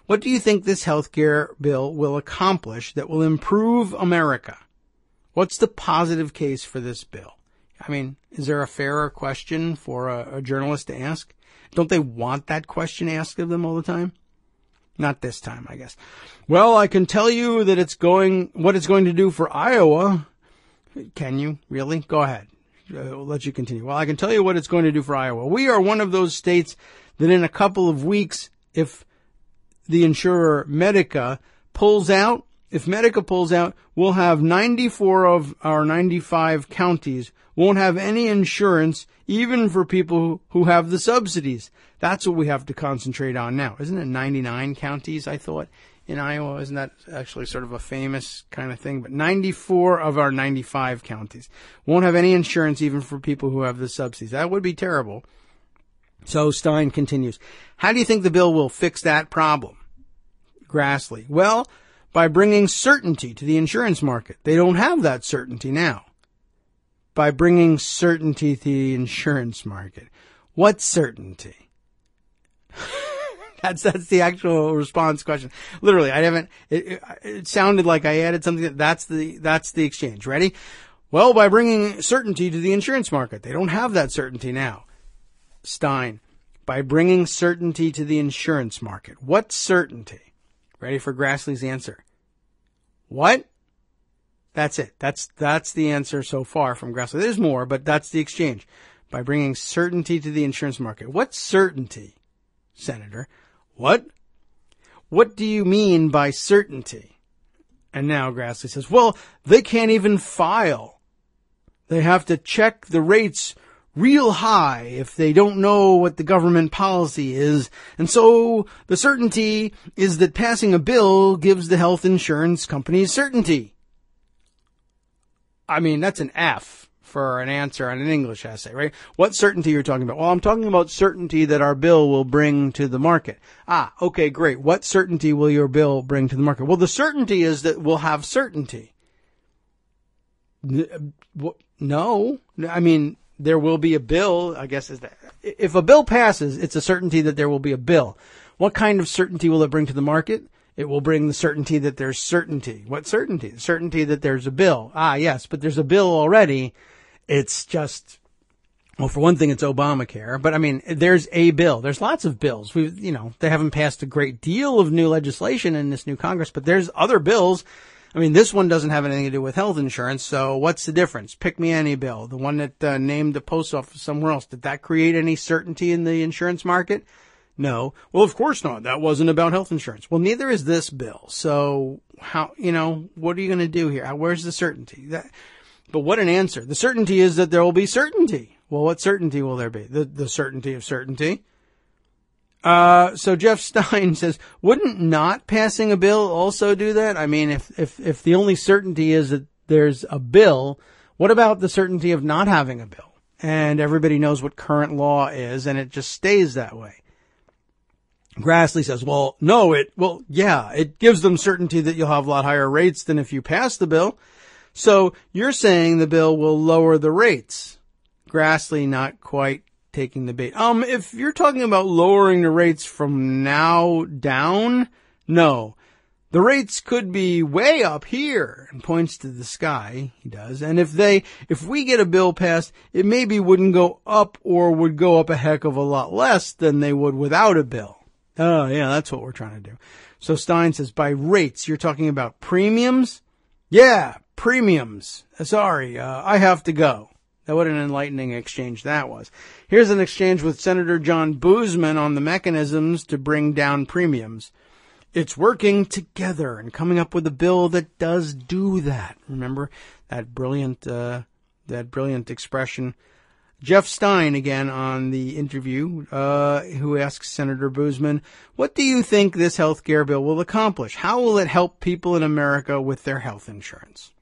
What do you think this healthcare bill will accomplish that will improve America? What's the positive case for this bill? I mean, is there a fairer question for a journalist to ask? Don't they want that question asked of them all the time? Not this time, I guess. Well, I can tell you that what it's going to do for Iowa. Can you? Really? Go ahead. I'll let you continue. Well, I can tell you what it's going to do for Iowa. We are one of those states that in a couple of weeks, if the insurer Medica pulls out, we'll have 94 of our 95 counties won't have any insurance, even for people who have the subsidies. That's what we have to concentrate on now. Isn't it 99 counties, I thought, in Iowa? Isn't that actually sort of a famous kind of thing? But 94 of our 95 counties won't have any insurance, even for people who have the subsidies. That would be terrible. So Stein continues. How do you think the bill will fix that problem? Grassley. Well, by bringing certainty to the insurance market. They don't have that certainty now. By bringing certainty to the insurance market. What certainty? That's the actual response question. Literally, it sounded like I added something. That's the exchange. Ready? Well, by bringing certainty to the insurance market. They don't have that certainty now. Stein. By bringing certainty to the insurance market. What certainty? Ready for Grassley's answer? What? That's it. That's the answer so far from Grassley. There's more, but that's the exchange. By bringing certainty to the insurance market. What certainty, Senator? What? What do you mean by certainty? And now Grassley says, well, they can't even file. They have to check the rates real high if they don't know what the government policy is. And so the certainty is that passing a bill gives the health insurance companies certainty. I mean, that's an F for an answer on an English essay, right? What certainty you're talking about? Well, I'm talking about certainty that our bill will bring to the market. Okay, great. What certainty will your bill bring to the market? Well, the certainty is that we'll have certainty. No. I mean, there will be a bill, I guess. If a bill passes, it's a certainty that there will be a bill. What kind of certainty will it bring to the market? It will bring the certainty that there's certainty. What certainty? The certainty that there's a bill. Yes, but there's a bill already. It's just, well, for one thing, it's Obamacare. But I mean, there's a bill. There's lots of bills. They haven't passed a great deal of new legislation in this new Congress, but there's other bills. I mean, this one doesn't have anything to do with health insurance, so what's the difference? Pick me any bill. The one that named the post office somewhere else, did that create any certainty in the insurance market? No. Well, of course not. That wasn't about health insurance. Well, neither is this bill. So how, what are you going to do here? Where's the certainty? But what an answer. The certainty is that there will be certainty. Well, what certainty will there be? The certainty of certainty. So Jeff Stein says, wouldn't not passing a bill also do that? I mean, if the only certainty is that there's a bill, what about the certainty of not having a bill? And everybody knows what current law is, and it just stays that way. Grassley says, it gives them certainty that you'll have a lot higher rates than if you pass the bill. So you're saying the bill will lower the rates. Grassley not quite taking the bait. If you're talking about lowering the rates from now down, no. The rates could be way up here, and points to the sky, he does. And if we get a bill passed, it maybe wouldn't go up or would go up a heck of a lot less than they would without a bill. Oh, yeah, that's what we're trying to do. So Stein says, by rates, you're talking about premiums? Yeah, premiums. Sorry, I have to go. What an enlightening exchange that was. Here's an exchange with Senator John Boozman on the mechanisms to bring down premiums. It's working together and coming up with a bill that does do that. Remember that brilliant expression. Jeff Stein again on the interview, who asks Senator Boozman, what do you think this health care bill will accomplish? How will it help people in America with their health insurance?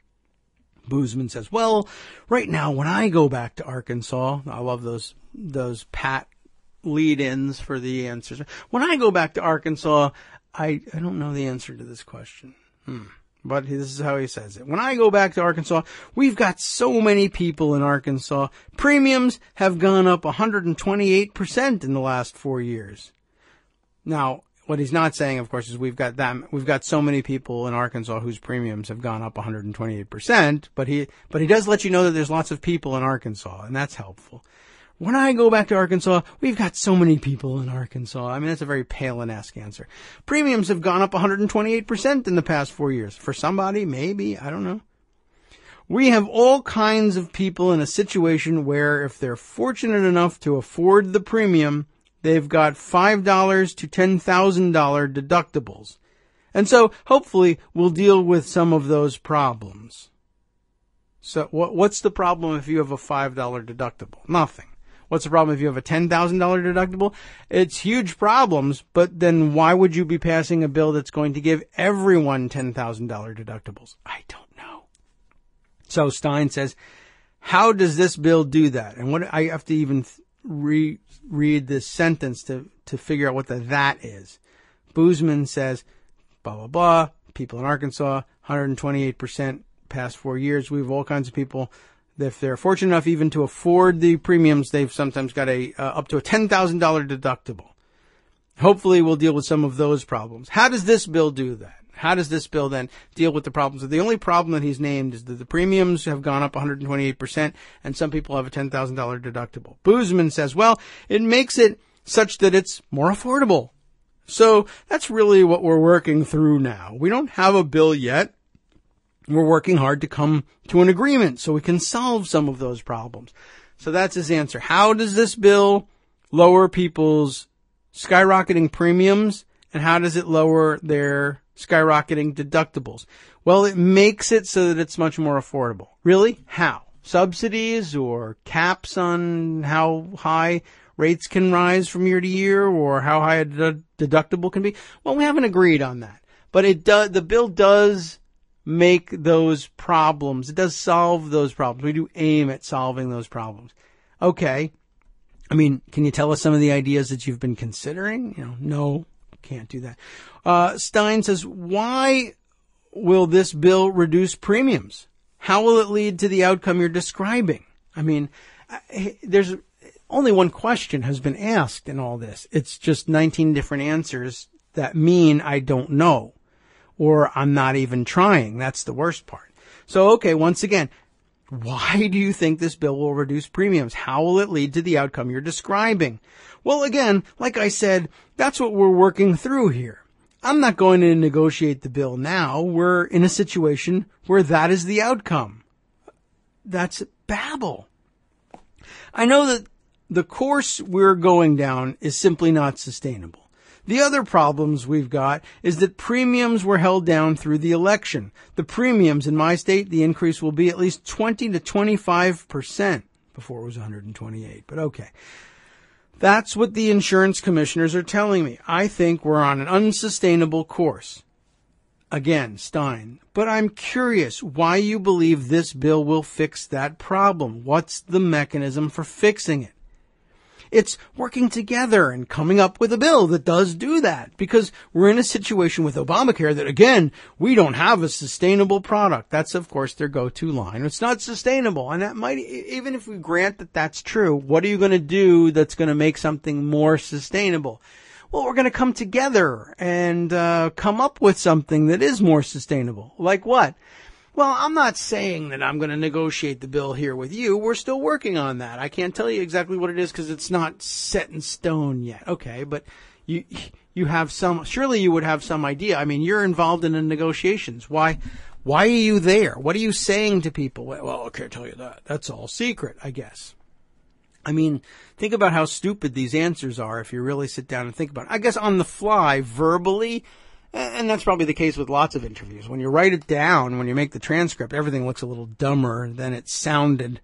Boozman says, well, right now when I go back to Arkansas, I love those pat lead-ins for the answers. When I go back to Arkansas, I don't know the answer to this question. But this is how he says it. When I go back to Arkansas, we've got so many people in Arkansas. Premiums have gone up 128% in the last 4 years. Now, what he's not saying, of course, is we've got so many people in Arkansas whose premiums have gone up 128%, but he does let you know that there's lots of people in Arkansas, and that's helpful. When I go back to Arkansas, we've got so many people in Arkansas. I mean, that's a very Palin-esque answer. Premiums have gone up 128% in the past 4 years. For somebody, maybe, I don't know. We have all kinds of people in a situation where if they're fortunate enough to afford the premium, they've got $5 to $10,000 deductibles. And so hopefully we'll deal with some of those problems. So what's the problem if you have a $5 deductible? Nothing. What's the problem if you have a $10,000 deductible? It's huge problems, but then why would you be passing a bill that's going to give everyone $10,000 deductibles? I don't know. So Stein says, how does this bill do that? And what I have to even read this sentence to figure out what that is. Boozman says, blah, blah, blah, people in Arkansas, 128% past 4 years. We have all kinds of people. If they're fortunate enough even to afford the premiums, they've sometimes got up to a $10,000 deductible. Hopefully we'll deal with some of those problems. How does this bill do that? How does this bill then deal with the problems? The only problem that he's named is that the premiums have gone up 128% and some people have a $10,000 deductible. Boozman says, well, it makes it such that it's more affordable. So that's really what we're working through now. We don't have a bill yet. We're working hard to come to an agreement so we can solve some of those problems. So that's his answer. How does this bill lower people's skyrocketing premiums, and how does it lower their skyrocketing deductibles? Well, it makes it so that it's much more affordable. Really? How? Subsidies or caps on how high rates can rise from year to year or how high a deductible can be? Well, we haven't agreed on that. But the bill does make those problems. It does solve those problems. We do aim at solving those problems. Okay. I mean, can you tell us some of the ideas that you've been considering? No, can't do that. Stein says, why will this bill reduce premiums? How will it lead to the outcome you're describing? I mean, there's only one question has been asked in all this. It's just 19 different answers that mean I don't know, or I'm not even trying. That's the worst part. So, okay, once again, why do you think this bill will reduce premiums? How will it lead to the outcome you're describing? Well, again, like I said, that's what we're working through here. I'm not going to negotiate the bill now. We're in a situation where that is the outcome. That's babble. I know that the course we're going down is simply not sustainable. The other problems we've got is that premiums were held down through the election. The premiums in my state, the increase will be at least 20 to 25%. Before it was 128, but okay. That's what the insurance commissioners are telling me. I think we're on an unsustainable course. Again, Stein, but I'm curious why you believe this bill will fix that problem. What's the mechanism for fixing it? It's working together and coming up with a bill that does do that, because we're in a situation with Obamacare that, again, we don't have a sustainable product. That's, of course, their go-to line. It's not sustainable. And that might, even if we grant that that's true, what are you going to do that's going to make something more sustainable? Well, we're going to come together and come up with something that is more sustainable. Like what? Well, I'm not saying that I'm going to negotiate the bill here with you. We're still working on that. I can't tell you exactly what it is because it's not set in stone yet. Okay, but you have some, surely you would have some idea. I mean, you're involved in the negotiations. Why are you there? What are you saying to people? Well, I can't tell you that. That's all secret, I guess. I mean, think about how stupid these answers are if you really sit down and think about it. I guess on the fly, verbally, and that's probably the case with lots of interviews. When you write it down, when you make the transcript, everything looks a little dumber than it sounded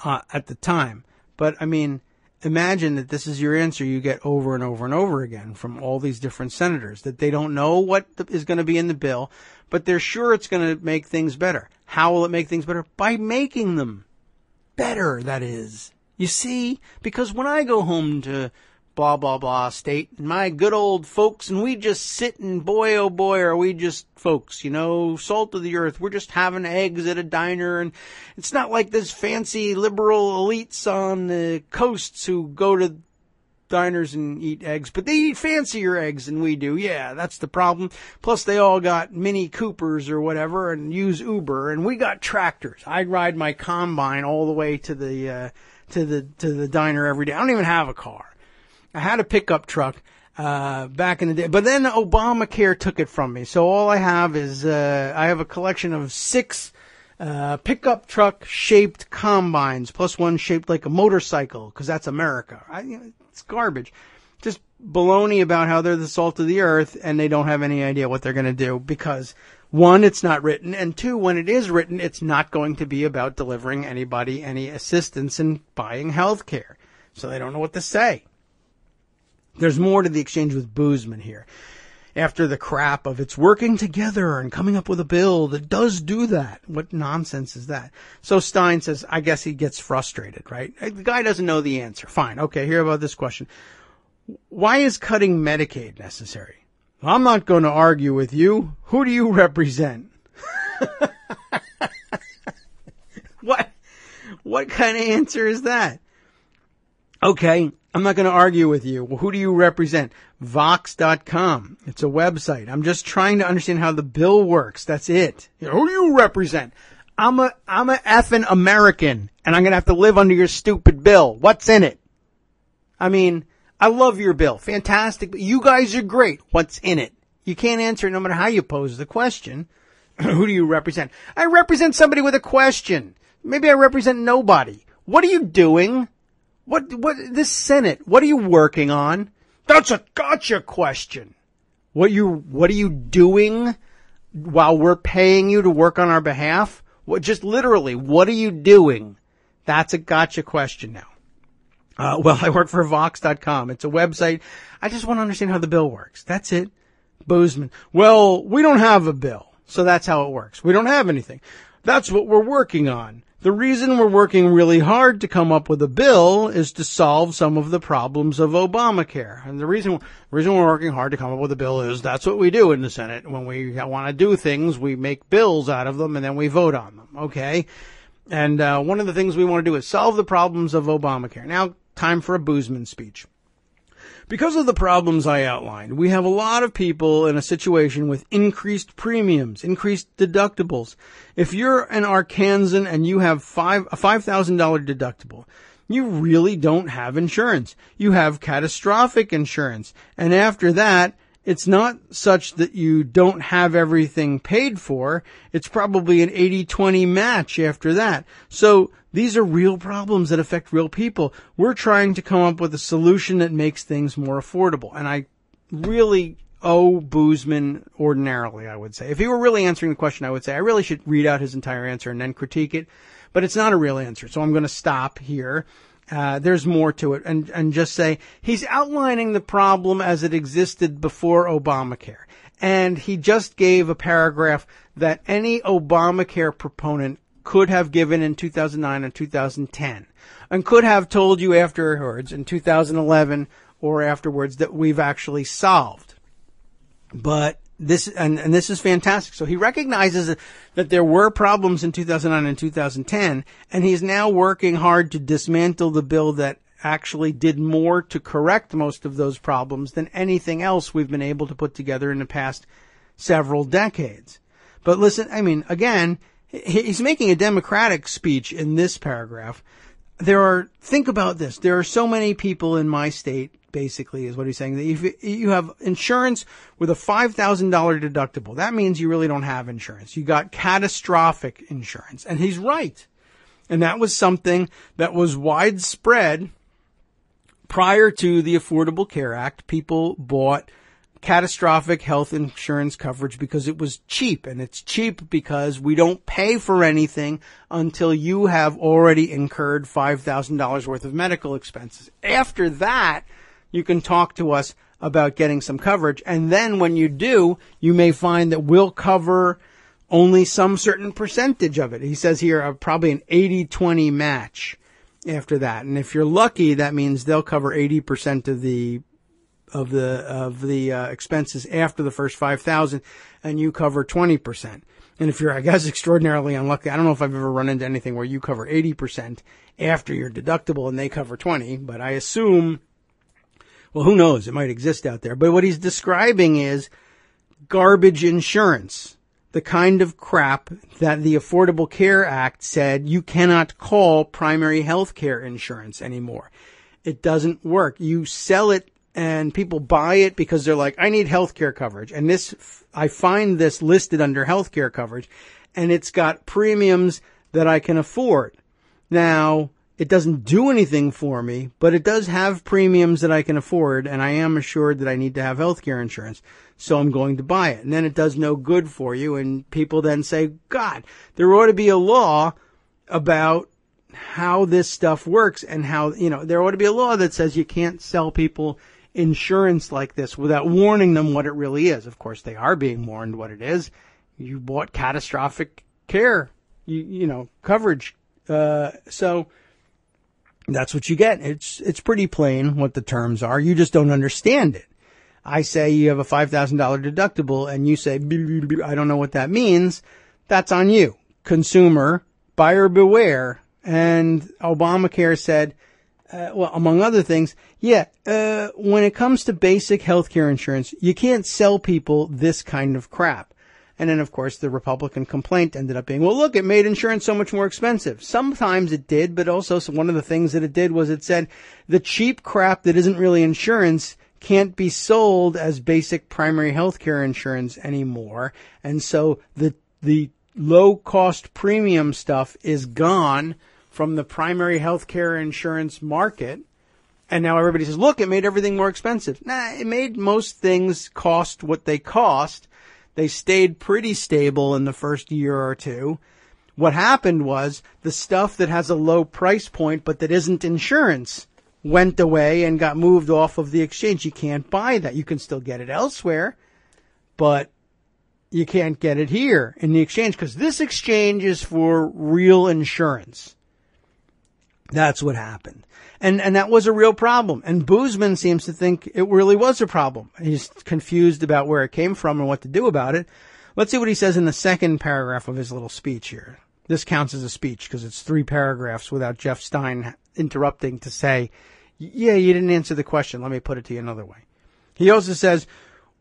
at the time. But, I mean, imagine that this is your answer you get over and over and over again from all these different senators, that they don't know what is going to be in the bill, but they're sure it's going to make things better. How will it make things better? By making them better, that is. You see? Because when I go home to blah, blah, blah state, and my good old folks, and we just sit and boy, oh boy, are we just folks, salt of the earth. We're just having eggs at a diner, and it's not like this fancy liberal elites on the coasts who go to diners and eat eggs, but they eat fancier eggs than we do. Yeah, that's the problem. Plus they all got Mini Coopers or whatever and use Uber, and we got tractors. I ride my combine all the way to the diner every day. I don't even have a car. I had a pickup truck back in the day, but then Obamacare took it from me. So all I have is I have a collection of 6 pickup truck shaped combines, plus one shaped like a motorcycle, because that's America. It's garbage. Just baloney about how they're the salt of the earth, and they don't have any idea what they're going to do, because 1, it's not written, and 2, when it is written, it's not going to be about delivering anybody any assistance in buying health care. So they don't know what to say. There's more to the exchange with Boozman here. After the crap of it's working together and coming up with a bill that does do that. What nonsense is that? So Stein says, I guess he gets frustrated, right? The guy doesn't know the answer. Fine. Okay, here about this question. Why is cutting Medicaid necessary? I'm not going to argue with you. Who do you represent? What kind of answer is that? Okay, I'm not going to argue with you. Well, who do you represent? Vox.com. It's a website. I'm just trying to understand how the bill works. That's it. Who do you represent? I'm a effing American, and I'm going to have to live under your stupid bill. What's in it? I mean, I love your bill. Fantastic. You guys are great. What's in it? You can't answer it no matter how you pose the question. Who do you represent? I represent somebody with a question. Maybe I represent nobody. What are you doing? What, this Senate, what are you working on? That's a gotcha question. What are you doing while we're paying you to work on our behalf? Just literally, what are you doing? That's a gotcha question now. Well, I work for Vox.com. It's a website. I just want to understand how the bill works. That's it. Boozman. Well, we don't have a bill. So that's how it works. We don't have anything. That's what we're working on. The reason we're working really hard to come up with a bill is to solve some of the problems of Obamacare. And the reason we're working hard to come up with a bill is that's what we do in the Senate. When we want to do things, we make bills out of them and then we vote on them. Okay? And one of the things we want to do is solve the problems of Obamacare. Now, time for a Boozman speech. Because of the problems I outlined, we have a lot of people in a situation with increased premiums, increased deductibles. If you're an Arkansan and you have a $5,000 deductible, you really don't have insurance. You have catastrophic insurance. And after that, it's not such that you don't have everything paid for. It's probably an 80-20 match after that. So these are real problems that affect real people. We're trying to come up with a solution that makes things more affordable. And I really owe Boozman ordinarily, I would say. If he were really answering the question, I would say I really should read out his entire answer and then critique it. But it's not a real answer. So I'm going to stop here. There's more to it and just say he's outlining the problem as it existed before Obamacare. And he just gave a paragraph that any Obamacare proponent could have given in 2009 and 2010 and could have told you afterwards in 2011 or afterwards that we've actually solved. But this is fantastic. So he recognizes that there were problems in 2009 and 2010, and he's now working hard to dismantle the bill that actually did more to correct most of those problems than anything else we've been able to put together in the past several decades. But listen, I mean, again, he's making a Democratic speech in this paragraph. Think about this. There are so many people in my state, basically, is what he's saying, that if you have insurance with a $5,000 deductible, that means you really don't have insurance. You got catastrophic insurance. And he's right. And that was something that was widespread prior to the Affordable Care Act. People bought catastrophic health insurance coverage because it was cheap. And it's cheap because we don't pay for anything until you have already incurred $5,000 worth of medical expenses. After that, you can talk to us about getting some coverage. And then when you do, you may find that we'll cover only some certain percentage of it. He says here probably an 80-20 match after that. And if you're lucky, that means they'll cover 80% of the expenses after the first 5,000 and you cover 20%. And if you're, I guess, extraordinarily unlucky, I don't know if I've ever run into anything where you cover 80% after your deductible and they cover 20, but I assume, well, who knows? It might exist out there. But what he's describing is garbage insurance, the kind of crap that the Affordable Care Act said you cannot call primary health care insurance anymore. It doesn't work. You sell it and people buy it because they're like, I need health care coverage. And I find this listed under health care coverage and it's got premiums that I can afford. Now, it doesn't do anything for me, but it does have premiums that I can afford, and I am assured that I need to have health care insurance, so I'm going to buy it. And then it does no good for you, and people then say, God, there ought to be a law about how this stuff works and how, there ought to be a law that says you can't sell people insurance like this without warning them what it really is. Of course, they are being warned what it is. You bought catastrophic care, coverage. So that's what you get. It's pretty plain what the terms are. You just don't understand it. I say you have a $5,000 deductible and you say, I don't know what that means. That's on you. Consumer, buyer beware. And Obamacare said, among other things, when it comes to basic health care insurance, you can't sell people this kind of crap. And then, of course, the Republican complaint ended up being, well, look, it made insurance so much more expensive. Sometimes it did, but also one of the things that it did was it said the cheap crap that isn't really insurance can't be sold as basic primary health care insurance anymore. And so the low-cost premium stuff is gone from the primary health care insurance market. And now everybody says, look, it made everything more expensive. Nah, it made most things cost what they cost. They stayed pretty stable in the first year or two. What happened was the stuff that has a low price point but that isn't insurance went away and got moved off of the exchange. You can't buy that. You can still get it elsewhere, but you can't get it here in the exchange because this exchange is for real insurance. That's what happened. And that was a real problem. And Boozman seems to think it really was a problem. He's confused about where it came from and what to do about it. Let's see what he says in the second paragraph of his little speech here. This counts as a speech because it's 3 paragraphs without Jeff Stein interrupting to say, yeah, you didn't answer the question. Let me put it to you another way. He also says,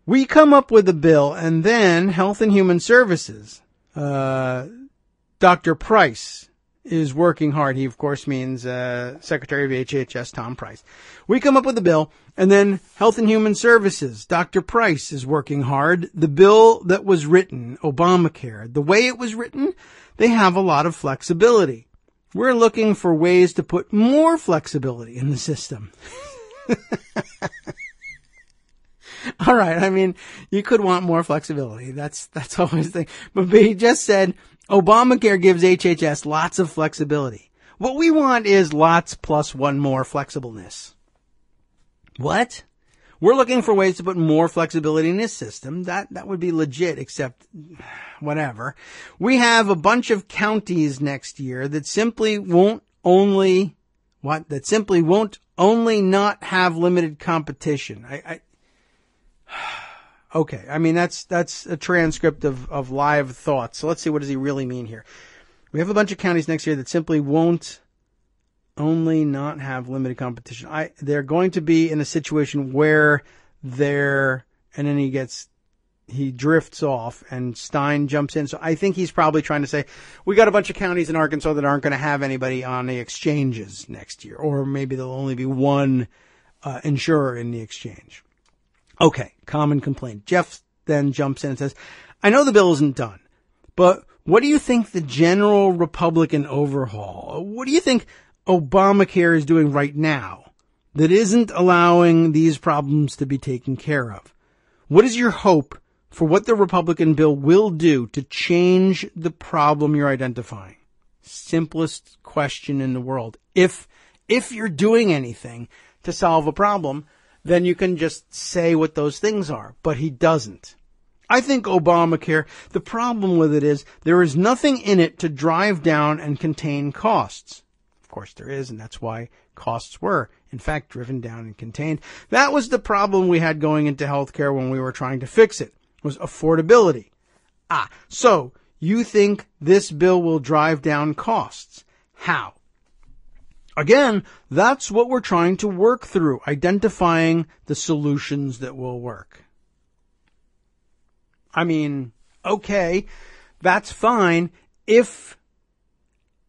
we come up with a bill and then Health and Human Services, Dr. Price is working hard. He, of course, means Secretary of HHS Tom Price. We come up with a bill, and then Health and Human Services, Dr. Price is working hard. The bill that was written, Obamacare, the way it was written, they have a lot of flexibility. We're looking for ways to put more flexibility in the system. All right. I mean, you could want more flexibility. That's always the thing. But he just said Obamacare gives HHS lots of flexibility. What we want is lots plus one more flexibleness. What? We're looking for ways to put more flexibility in this system. That would be legit, except whatever. We have a bunch of counties next year that simply won't only not have limited competition. Okay. I mean, that's a transcript of live thoughts. So let's see, what does he really mean here? We have a bunch of counties next year that simply won't only not have limited competition. They're going to be in a situation where and then he drifts off and Stein jumps in. So I think he's probably trying to say, we got a bunch of counties in Arkansas that aren't going to have anybody on the exchanges next year, or maybe there'll only be one insurer in the exchange. Okay, common complaint. Jeff then jumps in and says, I know the bill isn't done, but what do you think the general Republican overhaul, what do you think Obamacare is doing right now that isn't allowing these problems to be taken care of? What is your hope for what the Republican bill will do to change the problem you're identifying? Simplest question in the world. If you're doing anything to solve a problem, then you can just say what those things are. But he doesn't. I think Obamacare, the problem with it is there is nothing in it to drive down and contain costs. Of course there is, and that's why costs were, in fact, driven down and contained. That was the problem we had going into healthcare when we were trying to fix it, was affordability. So you think this bill will drive down costs? How? Again, that's what we're trying to work through, identifying the solutions that will work. I mean, okay, that's fine if,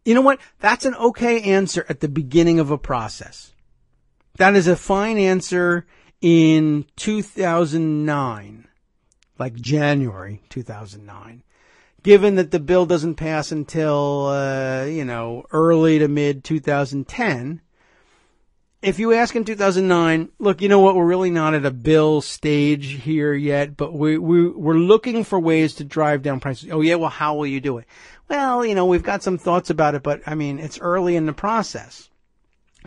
you know what, that's an okay answer at the beginning of a process. That is a fine answer in 2009, like January 2009. Given that the bill doesn't pass until, early to mid 2010, if you ask in 2009, look, you know what, we're really not at a bill stage here yet, but we're looking for ways to drive down prices. Oh yeah, well, how will you do it? Well, we've got some thoughts about it, but I mean, it's early in the process.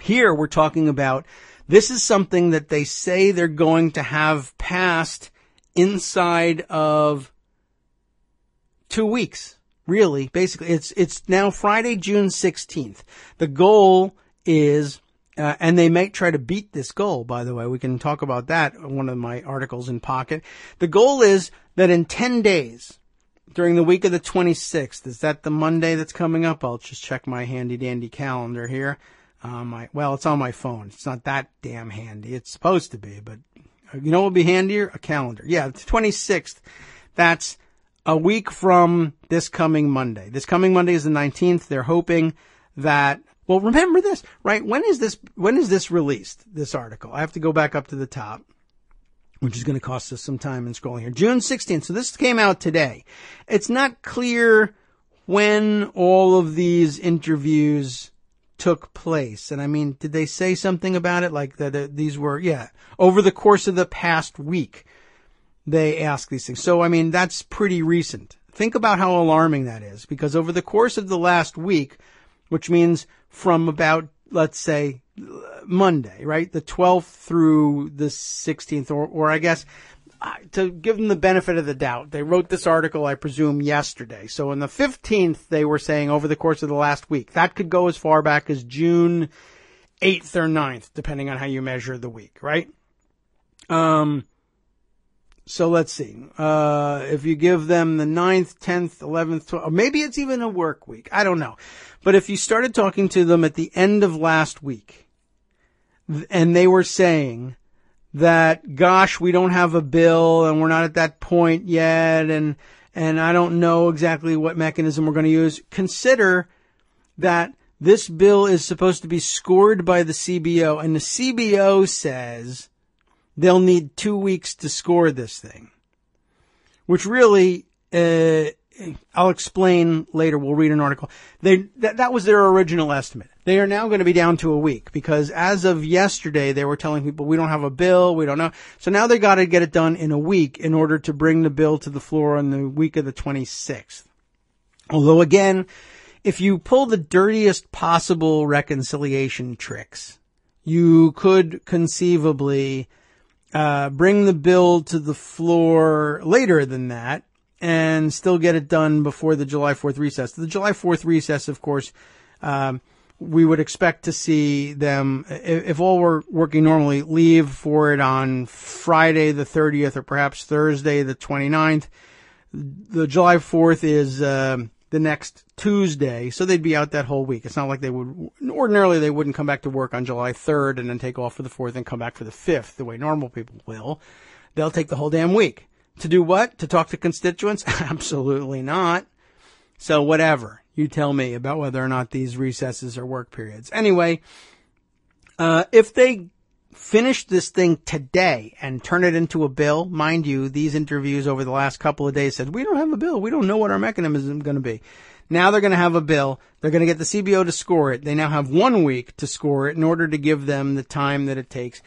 Here we're talking about, this is something that they say they're going to have passed inside of 2 weeks, really. Basically, it's now Friday, June 16th. The goal is, and they may try to beat this goal, by the way. We can talk about that in one of my articles in Pocket. The goal is that in 10 days, during the week of the 26th, is that the Monday that's coming up? I'll just check my handy-dandy calendar here. It's on my phone. It's not that damn handy. It's supposed to be, but you know what would be handier? A calendar. Yeah, the 26th. That's a week from this coming Monday. This coming Monday is the 19th. They're hoping that, well, remember this, right? When is this released, this article? I have to go back up to the top, which is going to cost us some time in scrolling here. June 16th. So this came out today. It's not clear when all of these interviews took place. And I mean, did they say something about it? Like that these were, over the course of the past week, they asked these things. So, I mean, that's pretty recent. Think about how alarming that is, because over the course of the last week, which means from about, let's say, Monday, right? The 12th through the 16th, or I guess to give them the benefit of the doubt, they wrote this article, I presume, yesterday. So on the 15th, they were saying over the course of the last week. That could go as far back as June 8th or 9th, depending on how you measure the week, right? So let's see. If you give them the 9th, 10th, 11th, 12th, maybe it's even a work week. I don't know. But if you started talking to them at the end of last week, and they were saying that, gosh, we don't have a bill and we're not at that point yet, and I don't know exactly what mechanism we're going to use, consider that this bill is supposed to be scored by the CBO, and the CBO says they'll need 2 weeks to score this thing, which really, I'll explain later. We'll read an article. That was their original estimate. They are now going to be down to a week because as of yesterday, they were telling people we don't have a bill. We don't know. So now they got to get it done in a week in order to bring the bill to the floor on the week of the 26th. Although again, if you pull the dirtiest possible reconciliation tricks, you could conceivably bring the bill to the floor later than that and still get it done before the July 4th recess. The July 4th recess, of course, we would expect to see them, if all were working normally, leave for it on Friday the 30th or perhaps Thursday the 29th. The July 4th is the next Tuesday, so they'd be out that whole week. It's not like they would, ordinarily they wouldn't come back to work on July 3rd and then take off for the 4th and come back for the 5th, the way normal people will. They'll take the whole damn week. To do what? To talk to constituents? Absolutely not. So whatever. You tell me about whether or not these recesses are work periods. Anyway, if they finish this thing today and turn it into a bill, mind you, these interviews over the last couple of days said, we don't have a bill. We don't know what our mechanism is going to be. Now they're going to have a bill. They're going to get the CBO to score it. They now have 1 week to score it in order to give them the time that it takes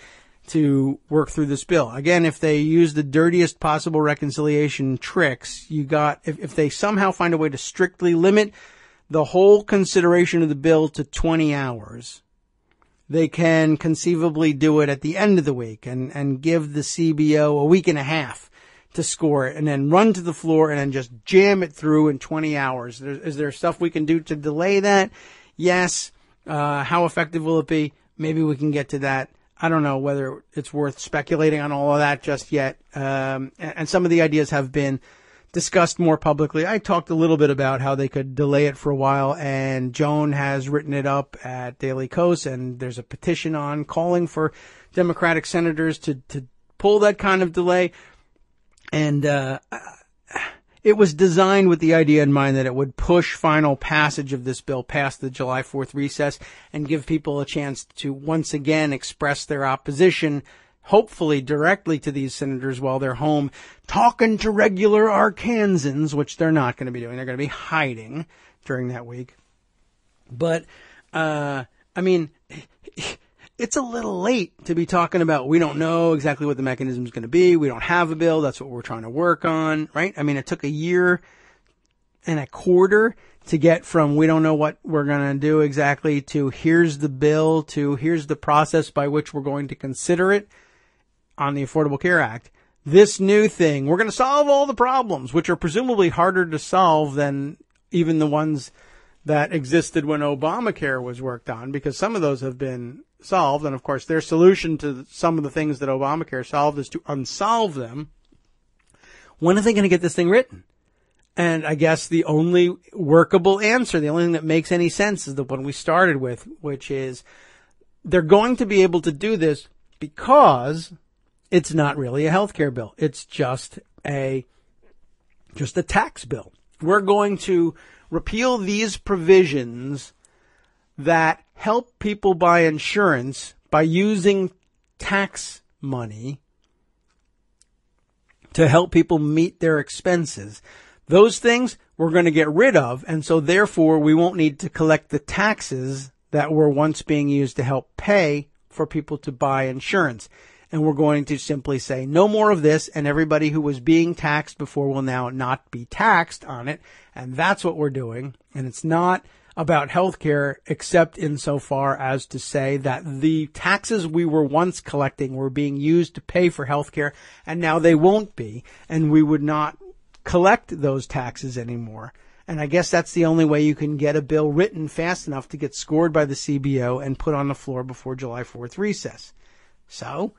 to work through this bill. Again, if they use the dirtiest possible reconciliation tricks, if they somehow find a way to strictly limit the whole consideration of the bill to 20 hours, they can conceivably do it at the end of the week and give the CBO a week and a half to score it and then run to the floor and then just jam it through in 20 hours. Is there stuff we can do to delay that? Yes. How effective will it be? Maybe we can get to that. I don't know whether it's worth speculating on all of that just yet. And some of the ideas have been discussed more publicly. I talked a little bit about how they could delay it for a while, and Joan has written it up at Daily Kos, and there's a petition on calling for Democratic senators to pull that kind of delay. And it was designed with the idea in mind that it would push final passage of this bill past the July 4th recess and give people a chance to once again express their opposition, hopefully directly to these senators while they're home talking to regular Arkansans, which they're not going to be doing. They're going to be hiding during that week. But, I mean, it's a little late to be talking about, we don't know exactly what the mechanism is going to be. We don't have a bill. That's what we're trying to work on, right? I mean, it took 1.25 years to get from we don't know what we're going to do exactly to here's the bill to here's the process by which we're going to consider it on the Affordable Care Act. This new thing, we're going to solve all the problems, which are presumably harder to solve than even the ones that existed when Obamacare was worked on, because some of those have been solved. And of course, their solution to some of the things that Obamacare solved is to unsolve them. When are they going to get this thing written? And I guess the only workable answer, the only thing that makes any sense is the one we started with, which is they're going to be able to do this because it's not really a healthcare bill. It's just a tax bill. We're going to repeal these provisions that help people buy insurance by using tax money to help people meet their expenses. Those things we're going to get rid of, and so therefore we won't need to collect the taxes that were once being used to help pay for people to buy insurance. And we're going to simply say no more of this, and everybody who was being taxed before will now not be taxed on it. And that's what we're doing. And it's not about healthcare except insofar as to say that the taxes we were once collecting were being used to pay for healthcare, and now they won't be, and we would not collect those taxes anymore. And I guess that's the only way you can get a bill written fast enough to get scored by the CBO and put on the floor before July 4th recess. So,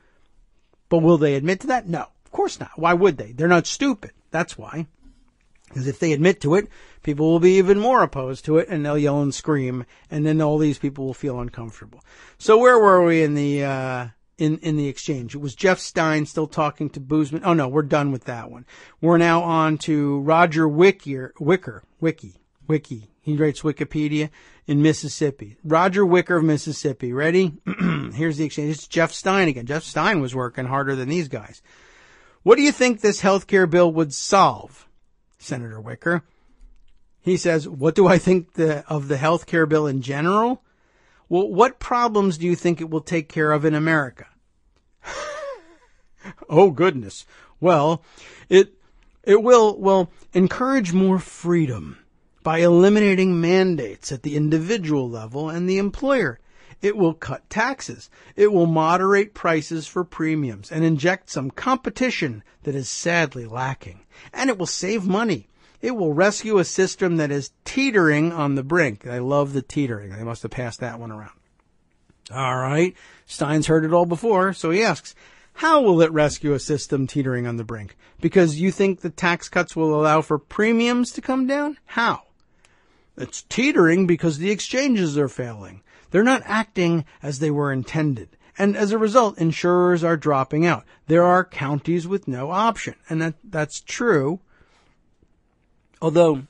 but will they admit to that? No, of course not. Why would they? They're not stupid. That's why. Because if they admit to it, people will be even more opposed to it, and they'll yell and scream, and then all these people will feel uncomfortable. So where were we in the in the exchange? It was Jeff Stein still talking to Boozman. Oh no, we're done with that one. We're now on to Roger Wicker. He writes Wikipedia in Mississippi. Roger Wicker of Mississippi. Ready? Here's the exchange. It's Jeff Stein again. Jeff Stein was working harder than these guys. What do you think this health care bill would solve, Senator Wicker? He says, what do I think of the health care bill in general? Well, what problems do you think it will take care of in America? Oh, goodness. Well, it will encourage more freedom by eliminating mandates at the individual level and the employer. It will cut taxes. It will moderate prices for premiums and inject some competition that is sadly lacking. And it will save money. It will rescue a system that is teetering on the brink. I love the teetering. They must have passed that one around. All right. Stein's heard it all before, so he asks, how will it rescue a system teetering on the brink? Because you think the tax cuts will allow for premiums to come down? How? It's teetering because the exchanges are failing. They're not acting as they were intended. And as a result, insurers are dropping out. There are counties with no option. And that's true. Although,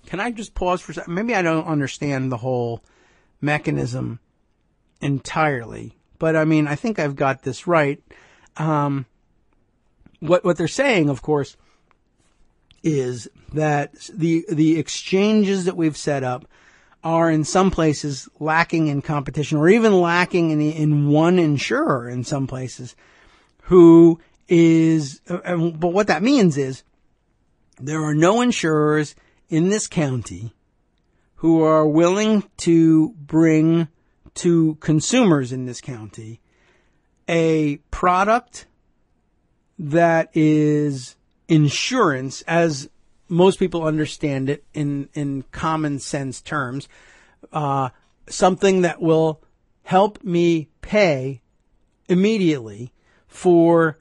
can I just pause for a second? Maybe I don't understand the whole mechanism entirely. But I mean, I think I've got this right. What they're saying, of course, is that the exchanges that we've set up are in some places lacking in competition, or even lacking in one insurer in some places who is, but what that means is there are no insurers in this county who are willing to bring to consumers in this county a product that is insurance, as most people understand it in common sense terms, something that will help me pay immediately for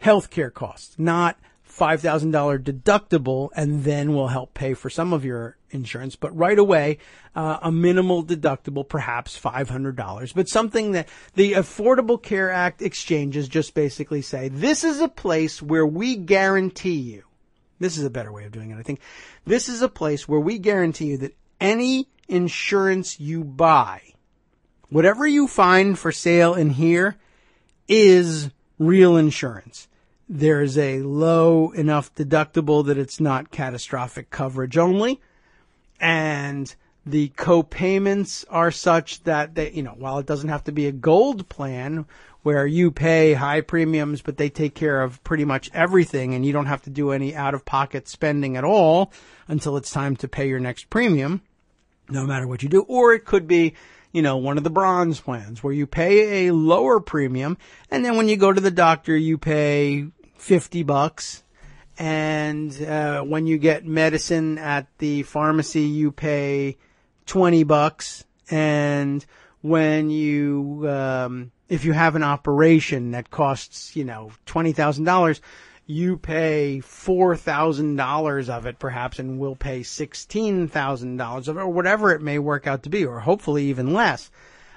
healthcare costs, not $5,000 deductible and then will help pay for some of your insurance, but right away, a minimal deductible, perhaps $500, but something that the Affordable Care Act exchanges just basically say, this is a place where we guarantee you, this is a better way of doing it, I think, this is a place where we guarantee you that any insurance you buy, whatever you find for sale in here, is real insurance. There's a low enough deductible that it's not catastrophic coverage only. And the co-payments are such that they, while it doesn't have to be a gold plan where you pay high premiums, but they take care of pretty much everything and you don't have to do any out-of-pocket spending at all until it's time to pay your next premium, no matter what you do. Or it could be, one of the bronze plans where you pay a lower premium and then when you go to the doctor, you pay $50. And when you get medicine at the pharmacy, you pay $20. And when you, if you have an operation that costs, $20,000, you pay $4,000 of it perhaps, and we'll pay $16,000 of it, or whatever it may work out to be, or hopefully even less.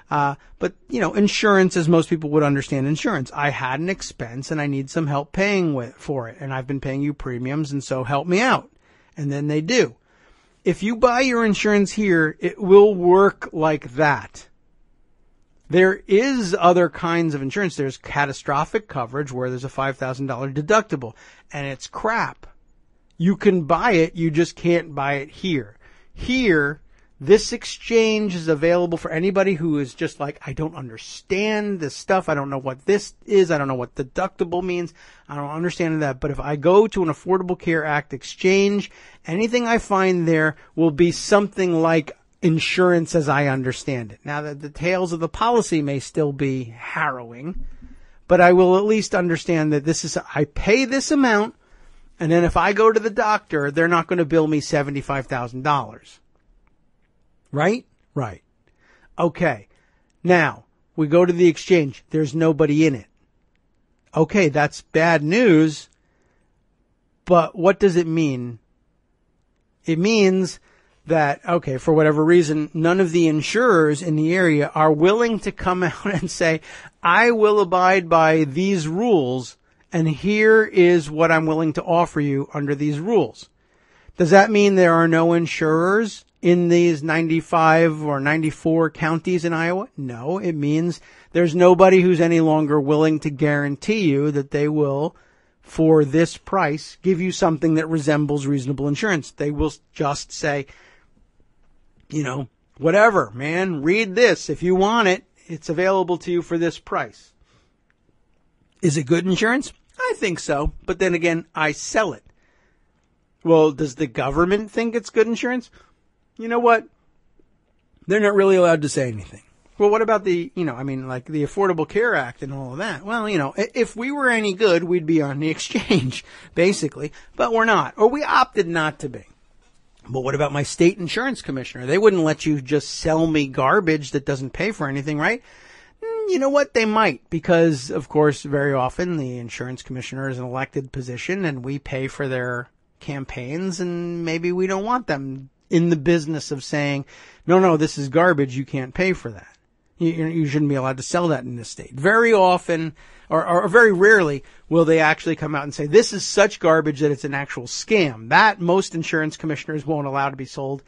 But insurance, as most people would understand insurance, I had an expense and I need some help paying for it. And I've been paying you premiums, and so help me out. And then they do. If you buy your insurance here, it will work like that. There is other kinds of insurance. There's catastrophic coverage where there's a $5,000 deductible, and it's crap. You can buy it, you just can't buy it here. Here, this exchange is available for anybody who is just like, I don't understand this stuff. I don't know what this is. I don't know what deductible means. I don't understand that. But if I go to an Affordable Care Act exchange, anything I find there will be something like insurance as I understand it. Now, the details of the policy may still be harrowing, but I will at least understand that I pay this amount, and then if I go to the doctor, they're not going to bill me $75,000. Right? Right. Okay. Now, we go to the exchange. There's nobody in it. Okay, that's bad news, but what does it mean? It means that, okay, for whatever reason, none of the insurers in the area are willing to come out and say, I will abide by these rules, and here is what I'm willing to offer you under these rules. Does that mean there are no insurers in these 95 or 94 counties in Iowa? No, it means there's nobody who's any longer willing to guarantee you that they will, for this price, give you something that resembles reasonable insurance. They will just say, whatever, man, read this. If you want it, it's available to you for this price. Is it good insurance? I think so. But then again, I sell it. Well, does the government think it's good insurance? You know what? They're not really allowed to say anything. Well, what about the Affordable Care Act and all of that? Well, if we were any good, we'd be on the exchange, basically. But we're not. Or we opted not to be. But what about my state insurance commissioner? They wouldn't let you just sell me garbage that doesn't pay for anything, right? You know what? They might, because, of course, very often the insurance commissioner is an elected position and we pay for their campaigns, and maybe we don't want them in the business of saying, no, this is garbage. You can't pay for that. You shouldn't be allowed to sell that in this state. Very often, or very rarely, will they actually come out and say, this is such garbage that it's an actual scam. That most insurance commissioners won't allow to be sold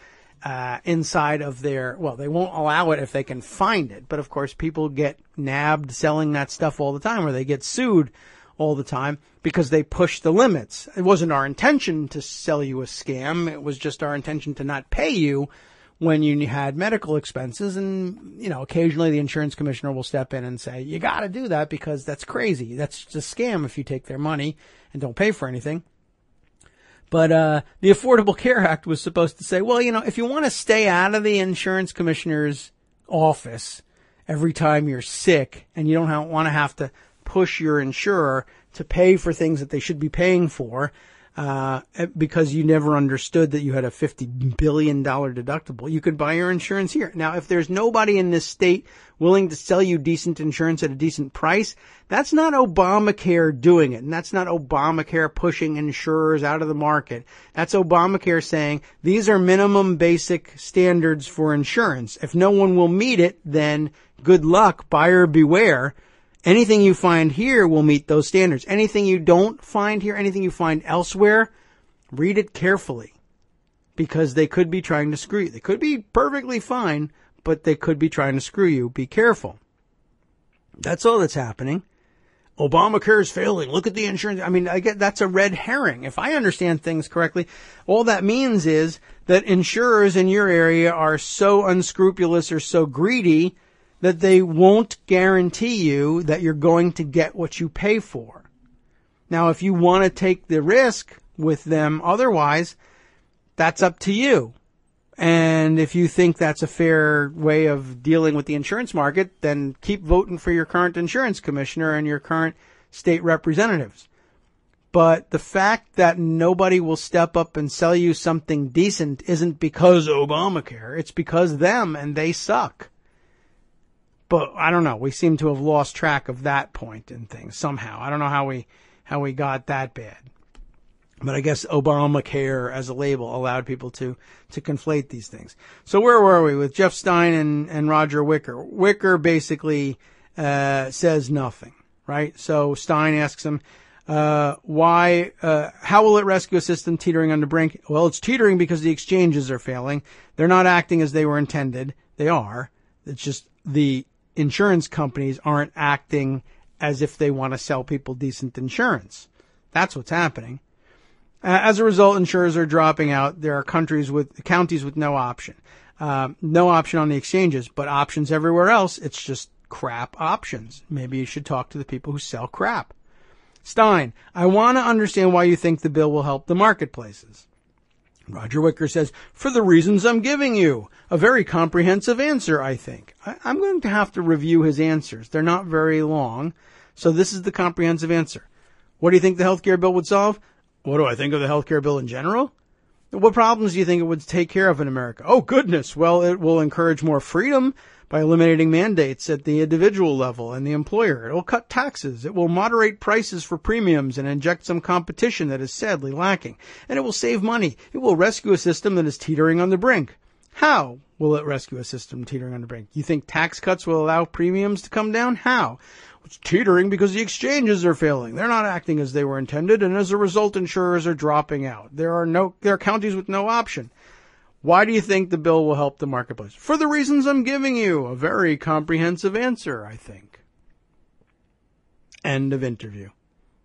inside of they won't allow it if they can find it. But of course, people get nabbed selling that stuff all the time, or they get sued all the time because they push the limits. It wasn't our intention to sell you a scam. It was just our intention to not pay you when you had medical expenses. And, occasionally the insurance commissioner will step in and say, you got to do that because that's crazy. That's just a scam if you take their money and don't pay for anything. But the Affordable Care Act was supposed to say, well, if you want to stay out of the insurance commissioner's office every time you're sick and you don't want to have to push your insurer to pay for things that they should be paying for, because you never understood that you had a $50 billion deductible, you could buy your insurance here. Now, if there's nobody in this state willing to sell you decent insurance at a decent price, that's not Obamacare doing it. And that's not Obamacare pushing insurers out of the market. That's Obamacare saying these are minimum basic standards for insurance. If no one will meet it, then good luck, buyer beware. Anything you find here will meet those standards. Anything you don't find here, anything you find elsewhere, read it carefully, because they could be trying to screw you. They could be perfectly fine, but they could be trying to screw you. Be careful. That's all that's happening. Obamacare is failing. Look at the insurance. I get that's a red herring. If I understand things correctly, all that means is that insurers in your area are so unscrupulous or so greedy that they won't guarantee you that you're going to get what you pay for. Now, if you want to take the risk with them otherwise, that's up to you. And if you think that's a fair way of dealing with the insurance market, then keep voting for your current insurance commissioner and your current state representatives. But the fact that nobody will step up and sell you something decent isn't because Obamacare. It's because them, and they suck. But I don't know. We seem to have lost track of that point in things somehow. I don't know how we got that bad. But I guess Obamacare as a label allowed people to conflate these things. So where were we with Jeff Stein and Roger Wicker? Wicker basically says nothing, right? So Stein asks him, how will it rescue a system teetering on the brink? Well, it's teetering because the exchanges are failing. They're not acting as they were intended. They are. It's just the insurance companies aren't acting as if they want to sell people decent insurance. That's what's happening. As a result, insurers are dropping out. There are counties with no option. No option on the exchanges, but options everywhere else. It's just crap options. Maybe you should talk to the people who sell crap. Stein, I want to understand why you think the bill will help the marketplaces. Roger Wicker says, for the reasons I'm giving you. A very comprehensive answer, I think. I'm going to have to review his answers. They're not very long. So this is the comprehensive answer. What do you think the healthcare bill would solve? What do I think of the healthcare bill in general? What problems do you think it would take care of in America? Oh, goodness. Well, it will encourage more freedom by eliminating mandates at the individual level and the employer. It will cut taxes. It will moderate prices for premiums and inject some competition that is sadly lacking. And it will save money. It will rescue a system that is teetering on the brink. How will it rescue a system teetering on the brink? You think tax cuts will allow premiums to come down? How? It's teetering because the exchanges are failing. They're not acting as they were intended, and as a result, insurers are dropping out. There are counties with no option. Why do you think the bill will help the marketplace? For the reasons I'm giving you. A very comprehensive answer, I think. End of interview.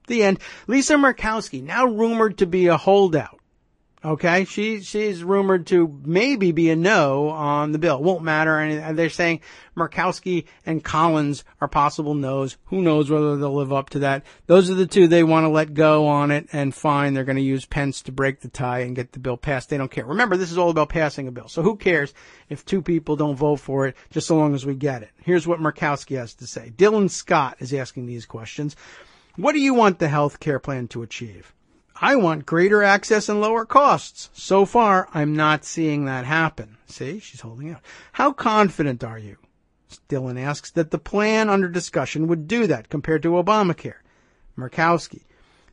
The end. Lisa Murkowski, now rumored to be a holdout. Okay, she's rumored to maybe be a no on the bill. Won't matter. And they're saying Murkowski and Collins are possible no's. Who knows whether they'll live up to that. Those are the two they want to let go on it, and fine, they're going to use Pence to break the tie and get the bill passed. They don't care. Remember, this is all about passing a bill. So who cares if two people don't vote for it, just so long as we get it. Here's what Murkowski has to say. Dylan Scott is asking these questions. What do you want the health care plan to achieve? I want greater access and lower costs. So far, I'm not seeing that happen. See, she's holding out. How confident are you? Dylan asks that the plan under discussion would do that compared to Obamacare. Murkowski.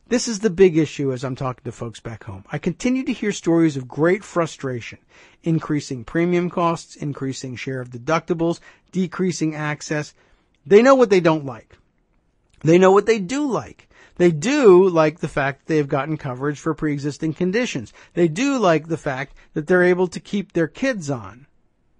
This is the big issue as I'm talking to folks back home. I continue to hear stories of great frustration. Increasing premium costs, increasing share of deductibles, decreasing access. They know what they don't like. They know what they do like. They do like the fact that they've gotten coverage for pre-existing conditions. They do like the fact that they're able to keep their kids on